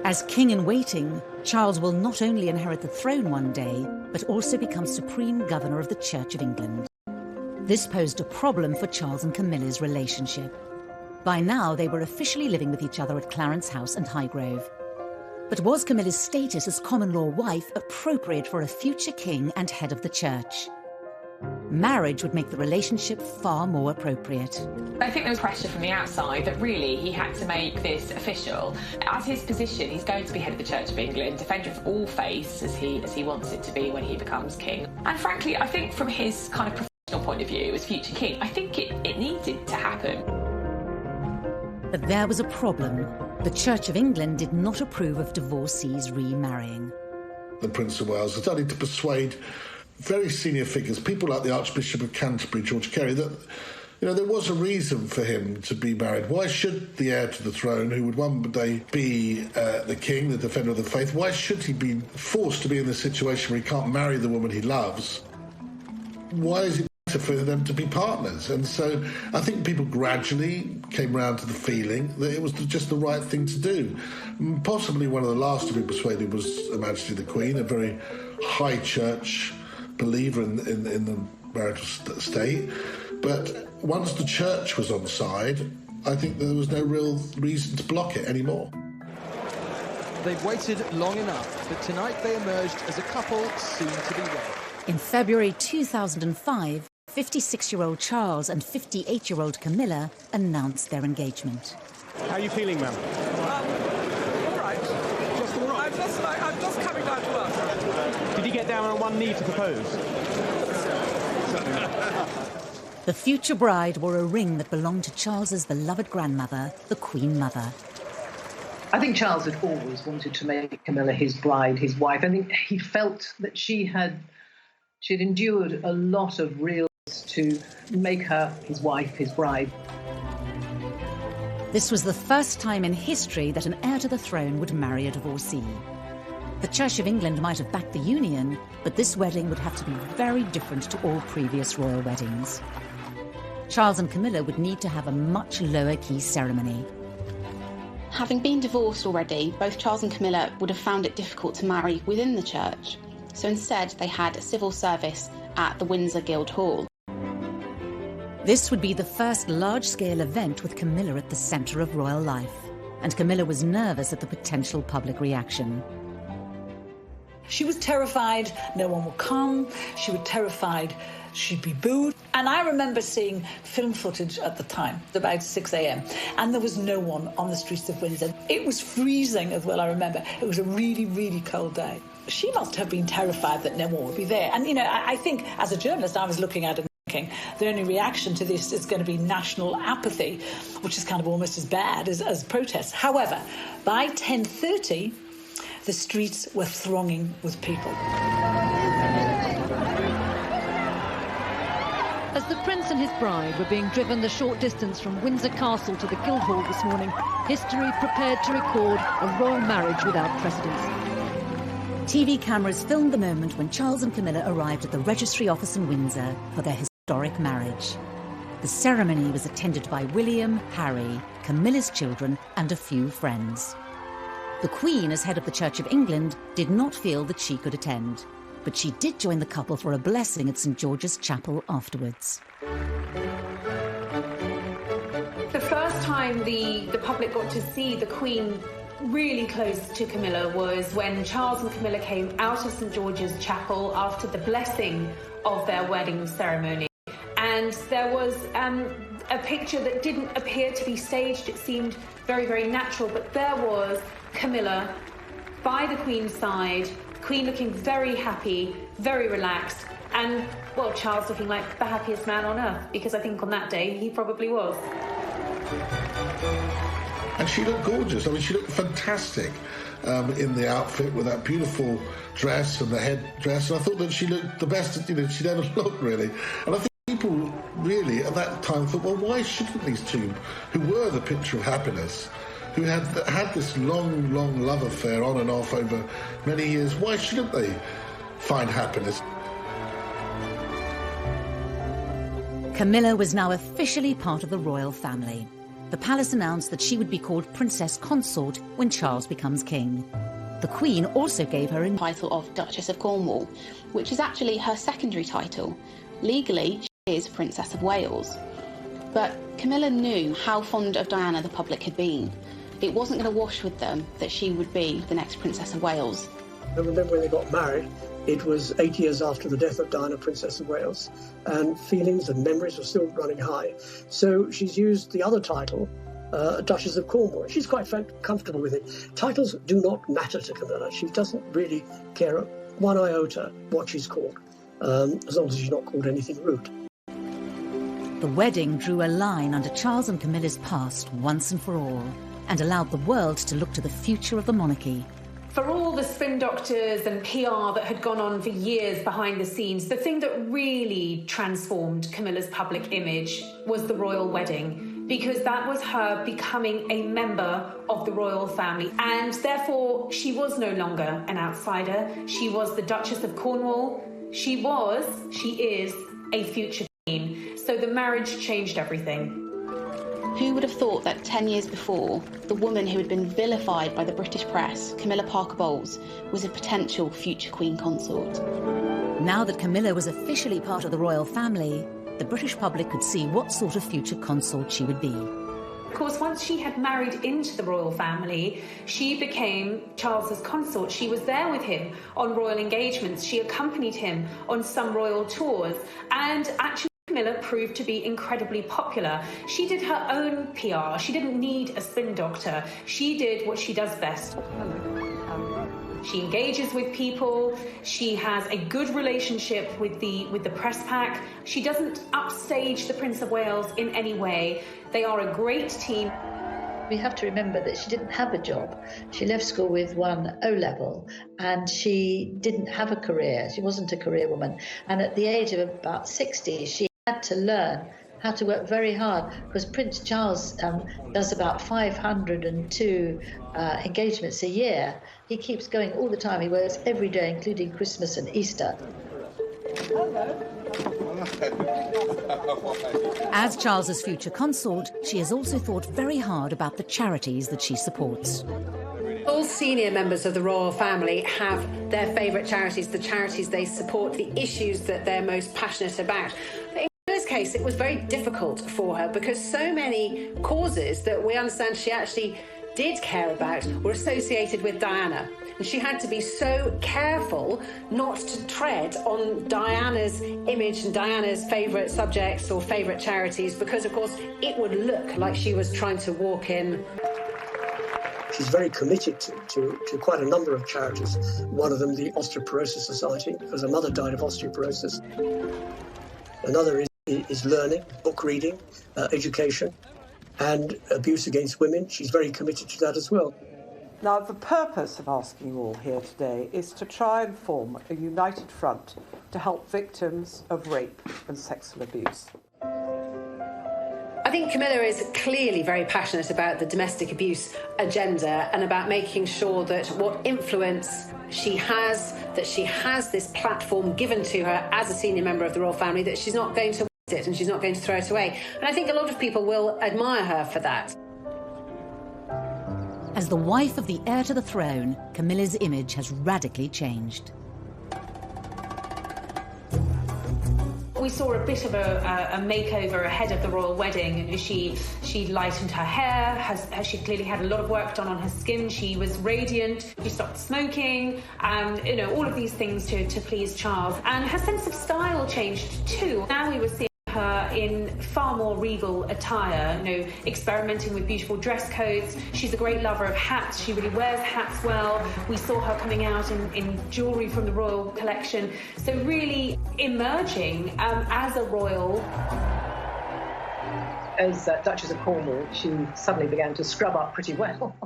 As king-in-waiting, Charles will not only inherit the throne one day, but also become supreme governor of the Church of England. This posed a problem for Charles and Camilla's relationship. By now, they were officially living with each other at Clarence House and Highgrove. But was Camilla's status as common-law wife appropriate for a future king and head of the church? Marriage would make the relationship far more appropriate. I think there was pressure from the outside that really he had to make this official. As his position, he's going to be head of the Church of England, defender of all faiths as he wants it to be when he becomes king. And frankly, I think from his kind of professional point of view as future king, I think it needed to happen. But there was a problem. The Church of England did not approve of divorcees remarrying. The Prince of Wales has started to persuade very senior figures, people like the Archbishop of Canterbury, George Carey, that there was a reason for him to be married. Why should the heir to the throne, who would one day be the king, the defender of the faith, why should he be forced to be in the situation where he can't marry the woman he loves? Why is it for them to be partners. And so I think people gradually came round to the feeling that it was just the right thing to do. Possibly one of the last to be persuaded was Her Majesty the Queen, a very high church believer in the marital state. But once the church was on side, I think there was no real reason to block it anymore. They've waited long enough, but tonight they emerged as a couple soon to be wed. In February 2005, 56-year-old Charles and 58-year-old Camilla announced their engagement. How are you feeling, ma'am? All right. Just all right? I'm just coming down to earth. Did you get down on one knee to propose? The future bride wore a ring that belonged to Charles's beloved grandmother, the Queen Mother. I think Charles had always wanted to make Camilla his bride, his wife. I think he felt that she'd endured a lot of real to make her his wife, his bride. This was the first time in history that an heir to the throne would marry a divorcee. The Church of England might have backed the union, but this wedding would have to be very different to all previous royal weddings. Charles and Camilla would need to have a much lower-key ceremony. Having been divorced already, both Charles and Camilla would have found it difficult to marry within the church. So instead, they had a civil service at the Windsor Guildhall. This would be the first large-scale event with Camilla at the centre of royal life, and Camilla was nervous at the potential public reaction. She was terrified no one would come. She was terrified she'd be booed. And I remember seeing film footage at the time, about 6 a.m, and there was no one on the streets of Windsor. It was freezing as well, I remember. It was a really, really cold day. She must have been terrified that no one would be there. And, you know, I think as a journalist, I was looking at it and thinking the only reaction to this is going to be national apathy, which is kind of almost as bad as protests. However, by 10:30, the streets were thronging with people. As the Prince and his bride were being driven the short distance from Windsor Castle to the Guildhall this morning, history prepared to record a royal marriage without precedent. TV cameras filmed the moment when Charles and Camilla arrived at the registry office in Windsor for their historic marriage. The ceremony was attended by William, Harry, Camilla's children, and a few friends. The Queen, as head of the Church of England, did not feel that she could attend, but she did join the couple for a blessing at St George's Chapel afterwards. The first time the public got to see the Queen really close to Camilla was when Charles and Camilla came out of St George's Chapel after the blessing of their wedding ceremony. And there was a picture that didn't appear to be staged. It seemed very, very natural, but there was Camilla by the Queen's side, the Queen looking very happy, very relaxed, and, well, Charles looking like the happiest man on earth, because I think on that day he probably was. And she looked gorgeous. I mean, she looked fantastic in the outfit with that beautiful dress and the headdress. And I thought that she looked the best, she'd ever looked, really. And I think people really at that time thought, well, why shouldn't these two, who were the picture of happiness, who had this long, long love affair on and off over many years, why shouldn't they find happiness? Camilla was now officially part of the royal family. The palace announced that she would be called Princess Consort when Charles becomes king. The Queen also gave her a title of Duchess of Cornwall, which is actually her secondary title. Legally, she is Princess of Wales. But Camilla knew how fond of Diana the public had been. It wasn't going to wash with them that she would be the next Princess of Wales. I remember when they got married, it was 8 years after the death of Diana, Princess of Wales, and feelings and memories were still running high. So she's used the other title, Duchess of Cornwall. She's quite comfortable with it. Titles do not matter to Camilla. She doesn't really care one iota what she's called, as long as she's not called anything rude. The wedding drew a line under Charles and Camilla's past once and for all, and allowed the world to look to the future of the monarchy. For all the spin doctors and PR that had gone on for years behind the scenes, the thing that really transformed Camilla's public image was the royal wedding, because that was her becoming a member of the royal family. And therefore, she was no longer an outsider. She was the Duchess of Cornwall. She is a future Queen. So the marriage changed everything. Who would have thought that 10 years before, the woman who had been vilified by the British press, Camilla Parker Bowles, was a potential future Queen consort? Now that Camilla was officially part of the royal family, the British public could see what sort of future consort she would be. Of course, once she had married into the royal family, she became Charles's consort. She was there with him on royal engagements. She accompanied him on some royal tours. And actually, Camilla proved to be incredibly popular. She did her own PR. She didn't need a spin doctor. She did what she does best. She engages with people. She has a good relationship with the press pack. She doesn't upstage the Prince of Wales in any way. They are a great team. We have to remember that she didn't have a job. She left school with 1 O-level and she didn't have a career. She wasn't a career woman. And at the age of about 60, she had to learn how to work very hard, because Prince Charles does about 502 engagements a year. He keeps going all the time. He works every day, including Christmas and Easter. As Charles's future consort, she has also thought very hard about the charities that she supports. All senior members of the royal family have their favourite charities, the charities they support, the issues that they're most passionate about. In this case, it was very difficult for her because so many causes that we understand she actually did care about were associated with Diana. And she had to be so careful not to tread on Diana's image and Diana's favourite subjects or favourite charities, because, of course, it would look like she was trying to walk in. She's very committed to quite a number of charities. One of them, the Osteoporosis Society, because her mother died of osteoporosis. Another is learning, book reading, education, and abuse against women. She's very committed to that as well. Now, the purpose of asking you all here today is to try and form a united front to help victims of rape and sexual abuse. I think Camilla is clearly very passionate about the domestic abuse agenda and about making sure that what influence she has, that she has this platform given to her as a senior member of the royal family, that she's not going to waste it and she's not going to throw it away. And I think a lot of people will admire her for that. As the wife of the heir to the throne, Camilla's image has radically changed. We saw a bit of a makeover ahead of the royal wedding. She lightened her hair, she clearly had a lot of work done on her skin. She was radiant, she stopped smoking, and all of these things to please Charles. And her sense of style changed too. Now we were seeing her in far more regal attire, experimenting with beautiful dress codes. She's a great lover of hats. She really wears hats well. We saw her coming out in jewellery from the royal collection. So really emerging as a royal. As Duchess of Cornwall, she suddenly began to scrub up pretty well.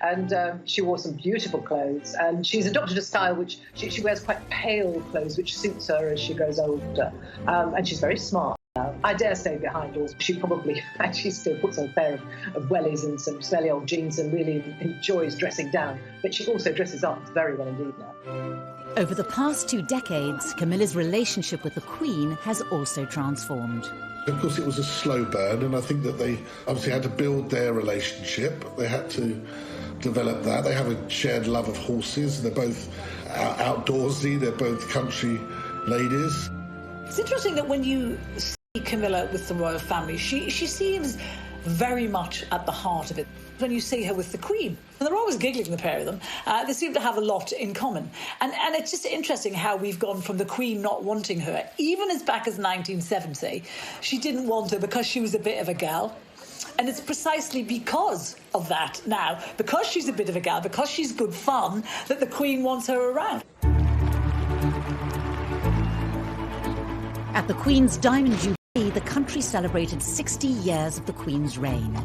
And she wore some beautiful clothes. And she's adopted a style which she wears quite pale clothes, which suits her as she grows older. And she's very smart. I dare say behind doors, she probably actually still puts on a pair of wellies and some smelly old jeans and really enjoys dressing down. But she also dresses up very well indeed now. Over the past 2 decades, Camilla's relationship with the Queen has also transformed. Of course, it was a slow burn, and I think that they obviously had to build their relationship. They had to develop that. They have a shared love of horses. They're both outdoorsy. They're both country ladies. It's interesting that when you see Camilla with the royal family, she seems very much at the heart of it. When you see her with the Queen, and they're always giggling, the pair of them, they seem to have a lot in common. And it's just interesting how we've gone from the Queen not wanting her, even as back as 1970, she didn't want her because she was a bit of a gal. And it's precisely because of that now, because she's a bit of a gal, because she's good fun, that the Queen wants her around. At the Queen's Diamond Jubilee, the country celebrated 60 years of the Queen's reign.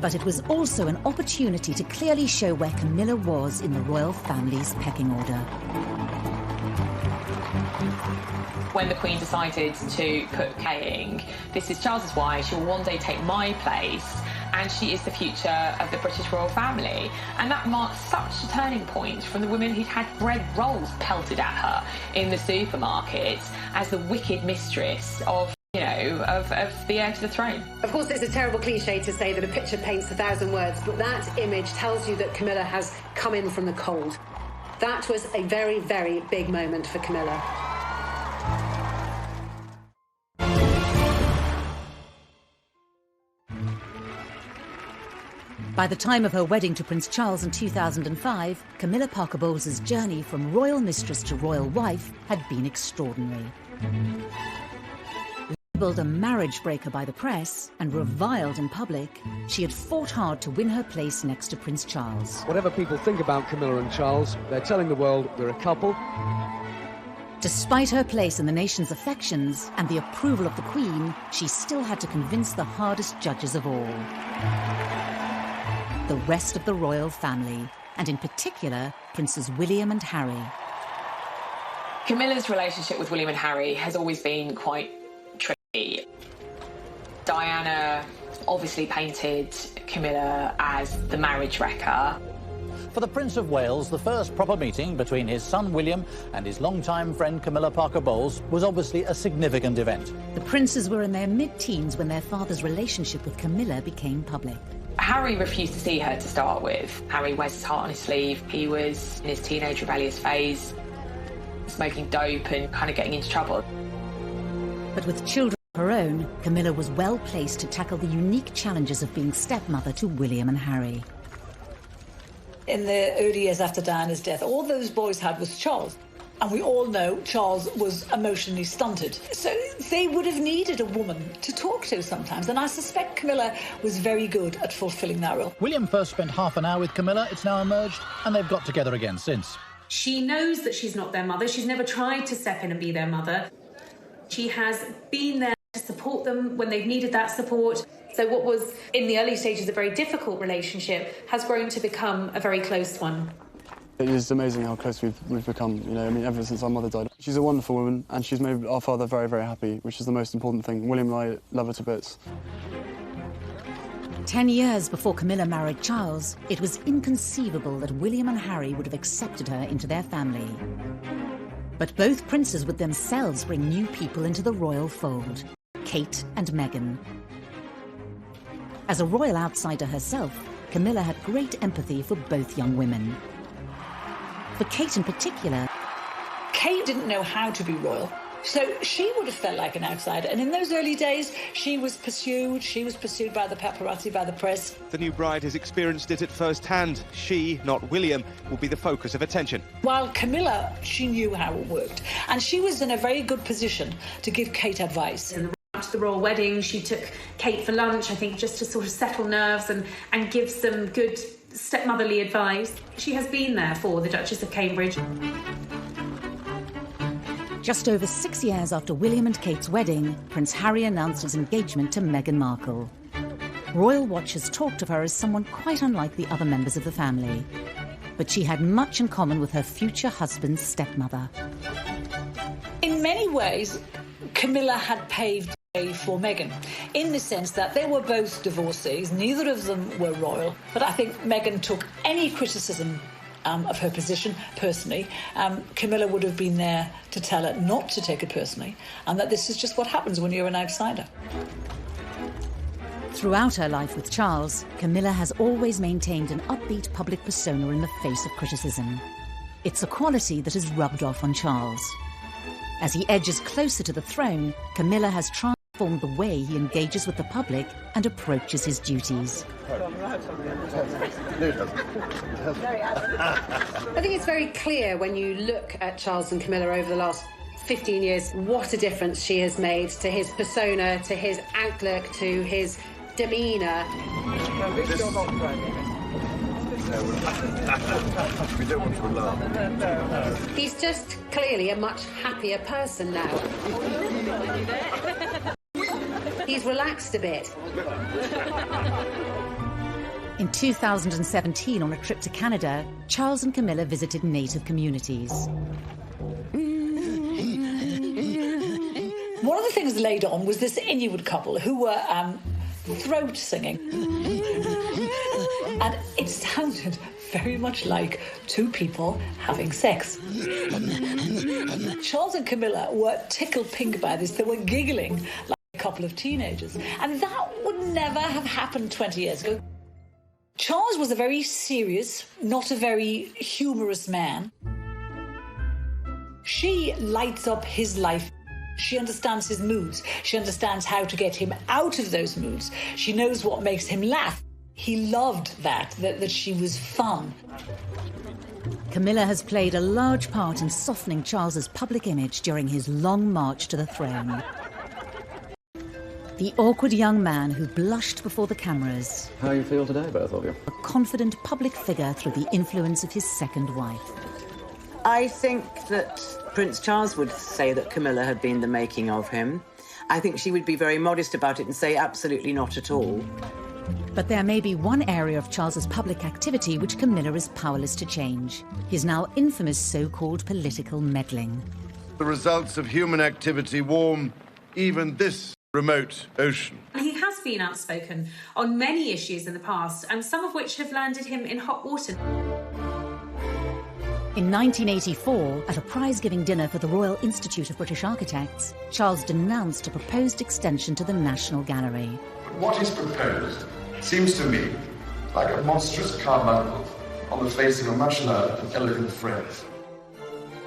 But it was also an opportunity to clearly show where Camilla was in the royal family's pecking order. When the Queen decided to put saying, this is Charles's wife, she will one day take my place, and she is the future of the British royal family. And that marked such a turning point from the woman who'd had bread rolls pelted at her in the supermarket as the wicked mistress of you know, of the heir to the throne. Of course, it's a terrible cliche to say that a picture paints 1,000 words, but that image tells you that Camilla has come in from the cold. That was a very, very big moment for Camilla. By the time of her wedding to Prince Charles in 2005, Camilla Parker Bowles' journey from royal mistress to royal wife had been extraordinary. Labelled a marriage breaker by the press and reviled in public, she had fought hard to win her place next to Prince Charles. Whatever people think about Camilla and Charles, they're telling the world we're a couple. Despite her place in the nation's affections and the approval of the Queen, she still had to convince the hardest judges of all: the rest of the royal family, and in particular, Princes William and Harry. Camilla's relationship with William and Harry has always been quite tricky. Diana obviously painted Camilla as the marriage wrecker. For the Prince of Wales, the first proper meeting between his son William and his longtime friend Camilla Parker Bowles was obviously a significant event. The princes were in their mid-teens when their father's relationship with Camilla became public. Harry refused to see her to start with. Harry wears his heart on his sleeve. He was in his teenage rebellious phase, smoking dope and kind of getting into trouble. But with children of her own, Camilla was well placed to tackle the unique challenges of being stepmother to William and Harry. In the early years after Diana's death, all those boys had was Charles. And we all know Charles was emotionally stunted. So they would have needed a woman to talk to sometimes. And I suspect Camilla was very good at fulfilling that role. William first spent half an hour with Camilla, it's now emerged, and they've got together again since. She knows that she's not their mother. She's never tried to step in and be their mother. She has been there to support them when they've needed that support. So what was, in the early stages, a very difficult relationship has grown to become a very close one. It is amazing how close we've become, you know, I mean, ever since our mother died. She's a wonderful woman, and she's made our father very, very happy, which is the most important thing. William and I love her to bits. 10 years before Camilla married Charles, it was inconceivable that William and Harry would have accepted her into their family. But both princes would themselves bring new people into the royal fold: Kate and Meghan. As a royal outsider herself, Camilla had great empathy for both young women. For Kate in particular, Kate didn't know how to be royal, so she would have felt like an outsider. And in those early days, she was pursued by the paparazzi, by the press. The new bride has experienced it at first hand. She, not William, will be the focus of attention. While Camilla, she knew how it worked, and she was in a very good position to give Kate advice. After the royal wedding, she took Kate for lunch, I think, just to sort of settle nerves and give some good stepmotherly advice. She has been there for the Duchess of Cambridge. just over 6 years after William and Kate's wedding, Prince Harry announced his engagement to Meghan Markle. Royal watchers talked of her as someone quite unlike the other members of the family, but she had much in common with her future husband's stepmother. In many ways, Camilla had paved the way for Meghan, in the sense that they were both divorcees, neither of them were royal, but I think Meghan took any criticism of her position personally. Camilla would have been there to tell her not to take it personally, and that this is just what happens when you're an outsider. Throughout her life with Charles, Camilla has always maintained an upbeat public persona in the face of criticism. It's a quality that has rubbed off on Charles. As he edges closer to the throne, Camilla has transformed the way he engages with the public and approaches his duties. I think it's very clear when you look at Charles and Camilla over the last 15 years what a difference she has made to his persona, to his outlook, to his demeanour. We don't want to alarm. He's just clearly a much happier person now. He's relaxed a bit. In 2017, on a trip to Canada, Charles and Camilla visited native communities. One of the things laid on was this Inuit couple who were throat singing. And it sounded very much like two people having sex. Charles and Camilla were tickled pink by this. They were giggling like couple of teenagers. And that would never have happened 20 years ago. Charles was a very serious, not a very humorous man. She lights up his life. She understands his moods. She understands how to get him out of those moods. She knows what makes him laugh. He loved that she was fun. Camilla has played a large part in softening Charles's public image during his long march to the throne. The awkward young man who blushed before the cameras. How you feel today, both of you? A confident public figure through the influence of his second wife. I think that Prince Charles would say that Camilla had been the making of him. I think she would be very modest about it and say absolutely not at all. But there may be one area of Charles's public activity which Camilla is powerless to change. His now infamous so-called political meddling. The results of human activity warm even this remote ocean. He has been outspoken on many issues in the past, and some of which have landed him in hot water. In 1984, at a prize-giving dinner for the Royal Institute of British Architects, Charles denounced a proposed extension to the National Gallery. What is proposed seems to me like a monstrous carbuncle on the face of a much loved and elegant friend.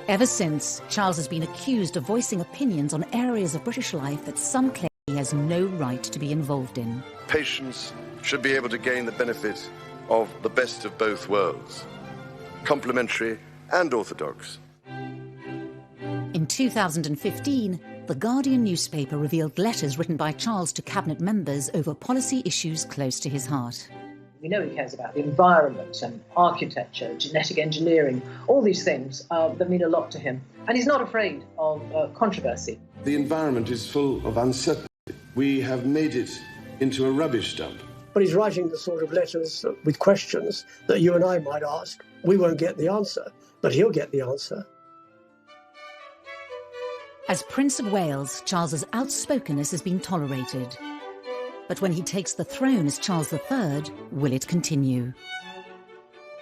Ever since, Charles has been accused of voicing opinions on areas of British life that some claim he has no right to be involved in. Patients should be able to gain the benefit of the best of both worlds, complementary and orthodox. In 2015, The Guardian newspaper revealed letters written by Charles to cabinet members over policy issues close to his heart. We know he cares about the environment and architecture, genetic engineering, all these things that mean a lot to him. And he's not afraid of controversy. The environment is full of uncertainty. We have made it into a rubbish dump. But he's writing the sort of letters with questions that you and I might ask. We won't get the answer, but he'll get the answer. As Prince of Wales, Charles's outspokenness has been tolerated. But when he takes the throne as Charles III, will it continue?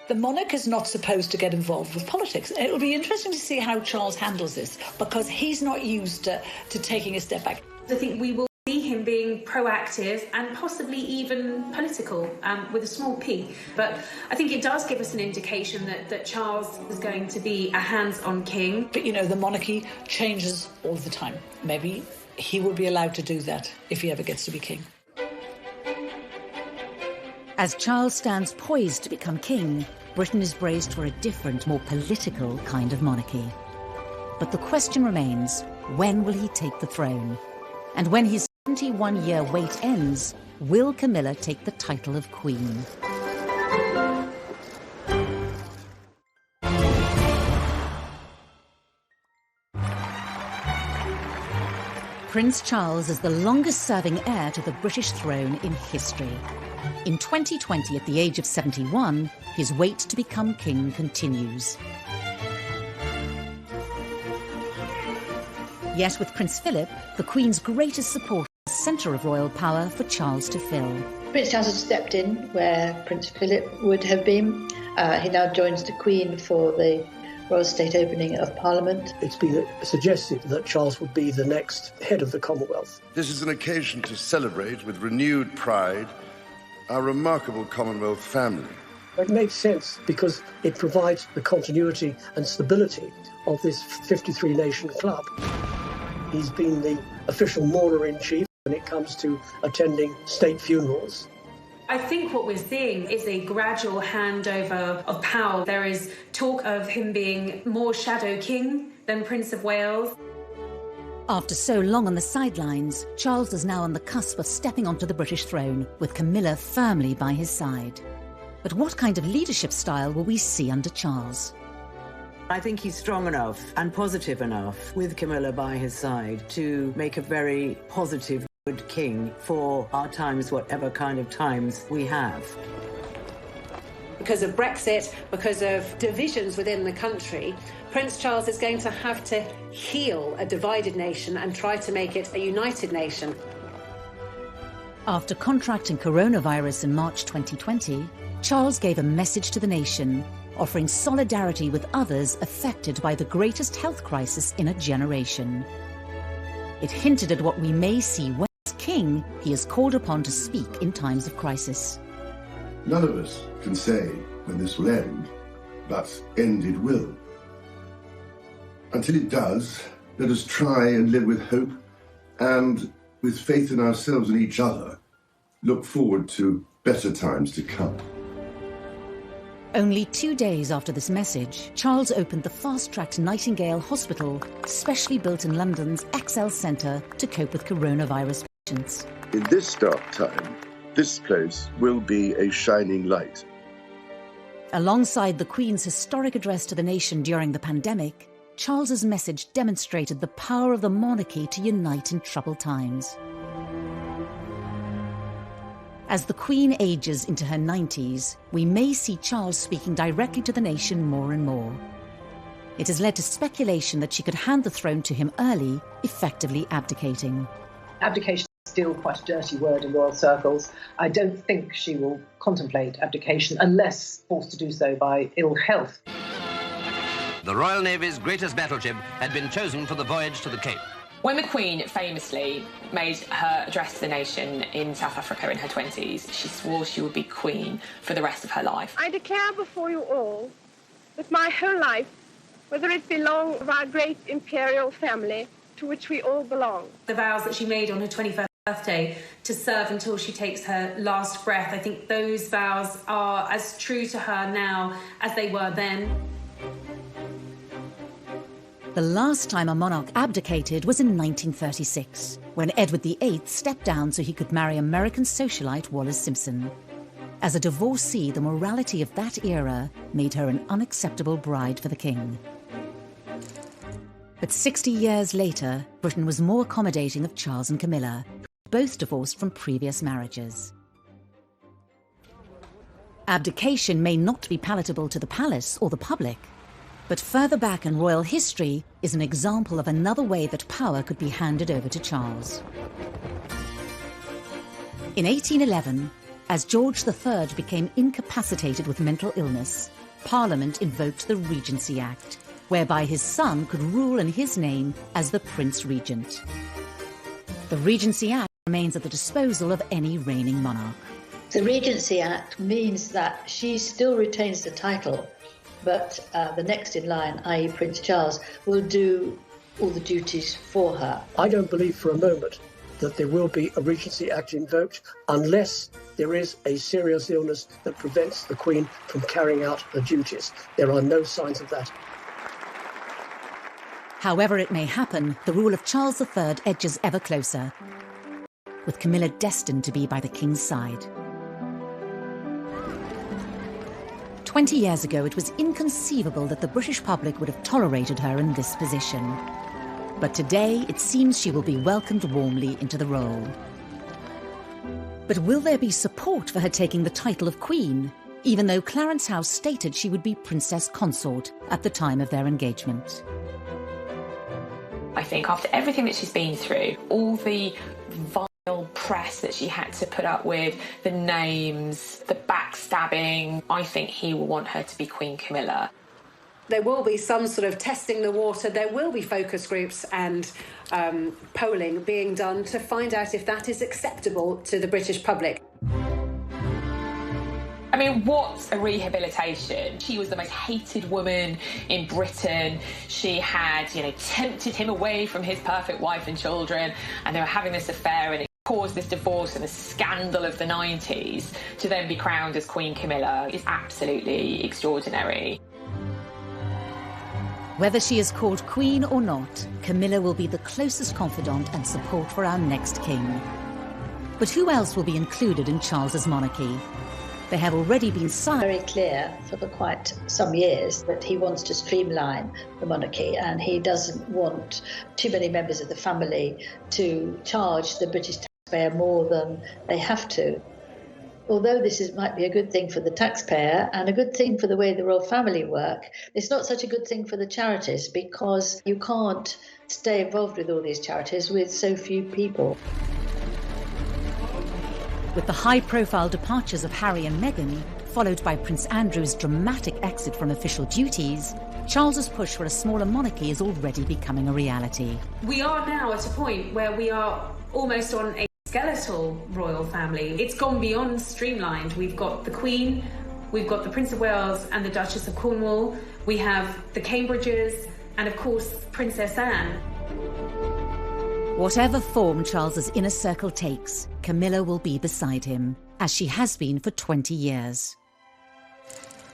The monarch is not supposed to get involved with politics. It will be interesting to see how Charles handles this, because he's not used to taking a step back. I think we will see him being proactive and possibly even political, with a small p. But I think it does give us an indication that Charles is going to be a hands-on king. But, you know, the monarchy changes all the time. Maybe he will be allowed to do that if he ever gets to be king. As Charles stands poised to become king, Britain is braced for a different, more political kind of monarchy. But the question remains, when will he take the throne? And when his 71-year wait ends, will Camilla take the title of Queen? Prince Charles is the longest-serving heir to the British throne in history. In 2020, at the age of 71, his wait to become king continues. Yet with Prince Philip, the Queen's greatest supporter, the centre of royal power for Charles to fill. Prince Charles has stepped in where Prince Philip would have been. He now joins the Queen for the Royal State opening of Parliament. It's been suggested that Charles would be the next head of the Commonwealth. This is an occasion to celebrate with renewed pride our remarkable Commonwealth family. It makes sense because it provides the continuity and stability of this 53-nation club. He's been the official mourner-in-chief when it comes to attending state funerals. I think what we're seeing is a gradual handover of power. There is talk of him being more shadow king than Prince of Wales. After so long on the sidelines, Charles is now on the cusp of stepping onto the British throne, with Camilla firmly by his side. But what kind of leadership style will we see under Charles? I think he's strong enough and positive enough, with Camilla by his side, to make a very positive, good king for our times, whatever kind of times we have. Because of Brexit, because of divisions within the country, Prince Charles is going to have to heal a divided nation and try to make it a united nation. After contracting coronavirus in March 2020, Charles gave a message to the nation, offering solidarity with others affected by the greatest health crisis in a generation. It hinted at what we may see Wales king, he is called upon to speak in times of crisis. None of us can say when this will end, but end it will. Until it does, let us try and live with hope and, with faith in ourselves and each other, look forward to better times to come. Only 2 days after this message, Charles opened the fast-tracked Nightingale Hospital, specially built in London's XL Centre to cope with coronavirus patients. In this dark time, this place will be a shining light. Alongside the Queen's historic address to the nation during the pandemic, Charles's message demonstrated the power of the monarchy to unite in troubled times. As the Queen ages into her 90s, we may see Charles speaking directly to the nation more and more. It has led to speculation that she could hand the throne to him early, effectively abdicating. Abdication is still quite a dirty word in royal circles. I don't think she will contemplate abdication unless forced to do so by ill health. The Royal Navy's greatest battleship had been chosen for the voyage to the Cape. When the Queen famously made her address to the nation in South Africa in her 20s, she swore she would be Queen for the rest of her life. I declare before you all that my whole life, whether it belong of our great imperial family to which we all belong. The vows that she made on her 21st birthday to serve until she takes her last breath, I think those vows are as true to her now as they were then. The last time a monarch abdicated was in 1936, when Edward VIII stepped down so he could marry American socialite Wallis Simpson. As a divorcee, the morality of that era made her an unacceptable bride for the king. But 60 years later, Britain was more accommodating of Charles and Camilla, both divorced from previous marriages. Abdication may not be palatable to the palace or the public, but further back in royal history is an example of another way that power could be handed over to Charles. In 1811, as George III became incapacitated with mental illness, Parliament invoked the Regency Act, whereby his son could rule in his name as the Prince Regent. The Regency Act remains at the disposal of any reigning monarch. The Regency Act means that she still retains the title, but the next in line, i.e. Prince Charles, will do all the duties for her. I don't believe for a moment that there will be a Regency Act invoked unless there is a serious illness that prevents the Queen from carrying out her duties. There are no signs of that. However it may happen, the rule of Charles III edges ever closer, with Camilla destined to be by the King's side. 20 years ago, it was inconceivable that the British public would have tolerated her in this position. But today, it seems she will be welcomed warmly into the role. But will there be support for her taking the title of Queen, even though Clarence House stated she would be Princess Consort at the time of their engagement? I think after everything that she's been through, all the vile press that she had to put up with, the names, the backstabbing, I think he will want her to be Queen Camilla. There will be some sort of testing the water. There will be focus groups and polling being done to find out if that is acceptable to the British public. I mean, what a rehabilitation. She was the most hated woman in Britain. She had, tempted him away from his perfect wife and children, and they were having this affair, and it caused this divorce and the scandal of the 90s. To then be crowned as Queen Camilla is absolutely extraordinary. Whether she is called Queen or not, Camilla will be the closest confidant and support for our next king. But who else will be included in Charles's monarchy? There have already been signs very clear for quite some years that he wants to streamline the monarchy, and he doesn't want too many members of the family to charge the British taxpayer more than they have to. Although this might be a good thing for the taxpayer and a good thing for the way the royal family work, it's not such a good thing for the charities, because you can't stay involved with all these charities with so few people. With the high-profile departures of Harry and Meghan, followed by Prince Andrew's dramatic exit from official duties, Charles's push for a smaller monarchy is already becoming a reality. We are now at a point where we are almost on a skeletal royal family. It's gone beyond streamlined. We've got the Queen, we've got the Prince of Wales and the Duchess of Cornwall, we have the Cambridges, and of course, Princess Anne. Whatever form Charles's inner circle takes, Camilla will be beside him, as she has been for 20 years.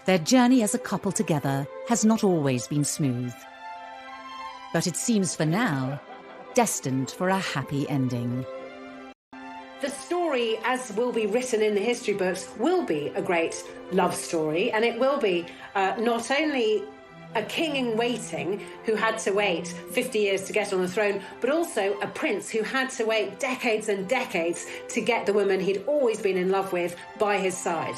Their journey as a couple together has not always been smooth. But it seems for now, destined for a happy ending. The story, as will be written in the history books, will be a great love story, and it will be not only a king in waiting who had to wait 50 years to get on the throne, but also a prince who had to wait decades and decades to get the woman he'd always been in love with by his side.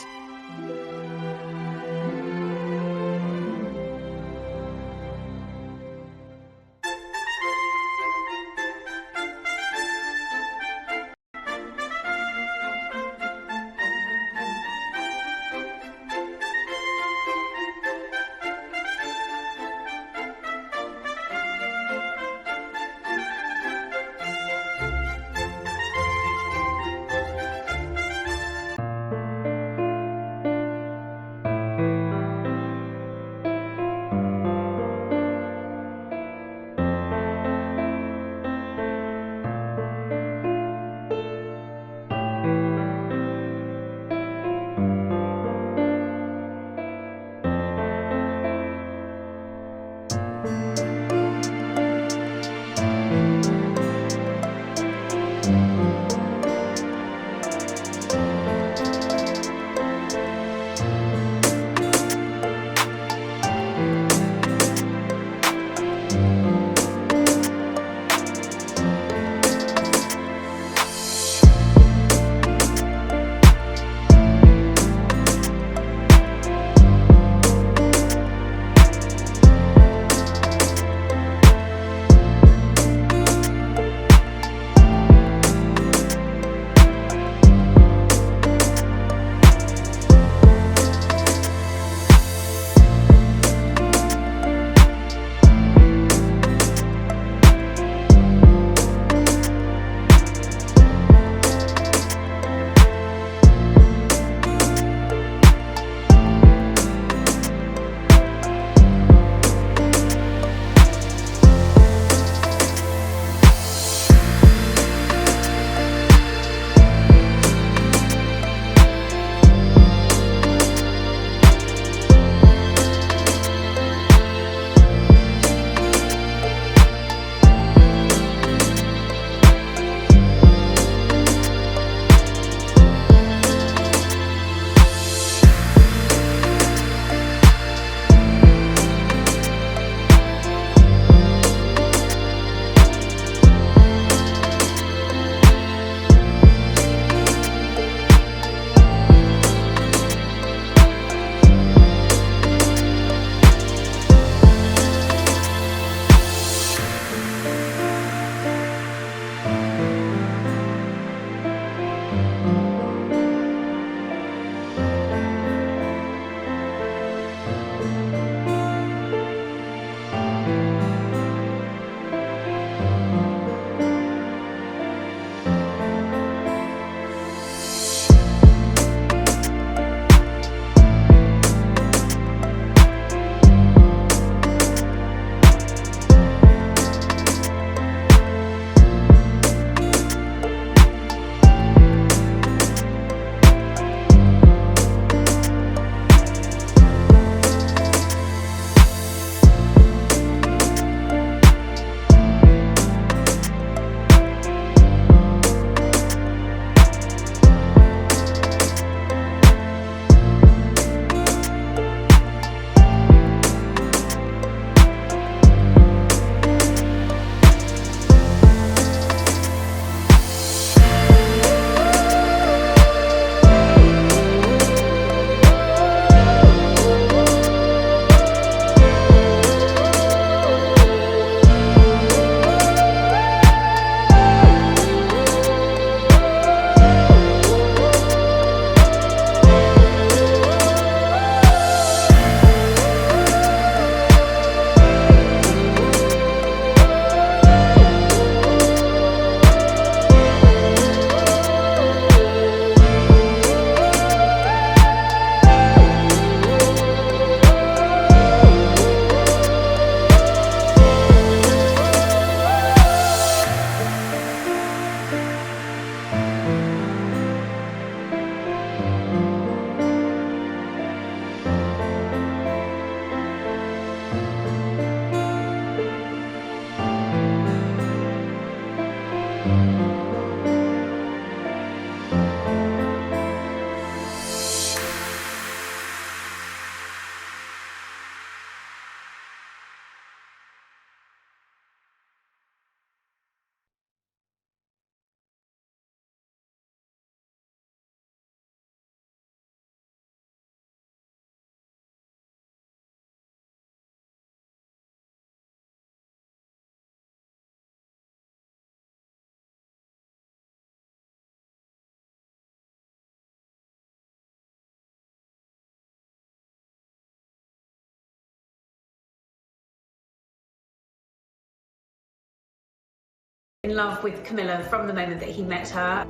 in love with Camilla from the moment that he met her.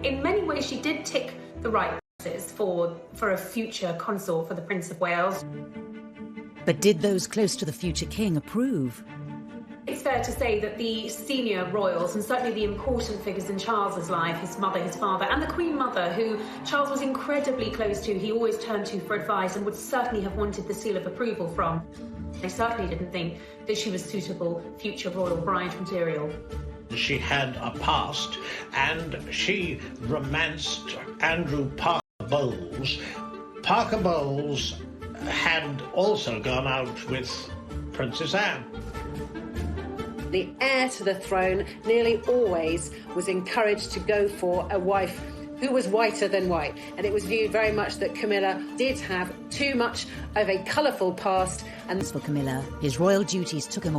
In many ways, she did tick the right boxes for a future consort for the Prince of Wales. But did those close to the future king approve? It's fair to say that the senior royals, and certainly the important figures in Charles's life, his mother, his father, and the Queen Mother, who Charles was incredibly close to, he always turned to for advice and would certainly have wanted the seal of approval from. They certainly didn't think that she was suitable future royal bride material. She had a past, and she romanced Andrew Parker Bowles. Parker Bowles had also gone out with Princess Anne. The heir to the throne nearly always was encouraged to go for a wife who was whiter than white, and it was viewed very much that Camilla did have too much of a colourful past. And for Camilla, his royal duties took him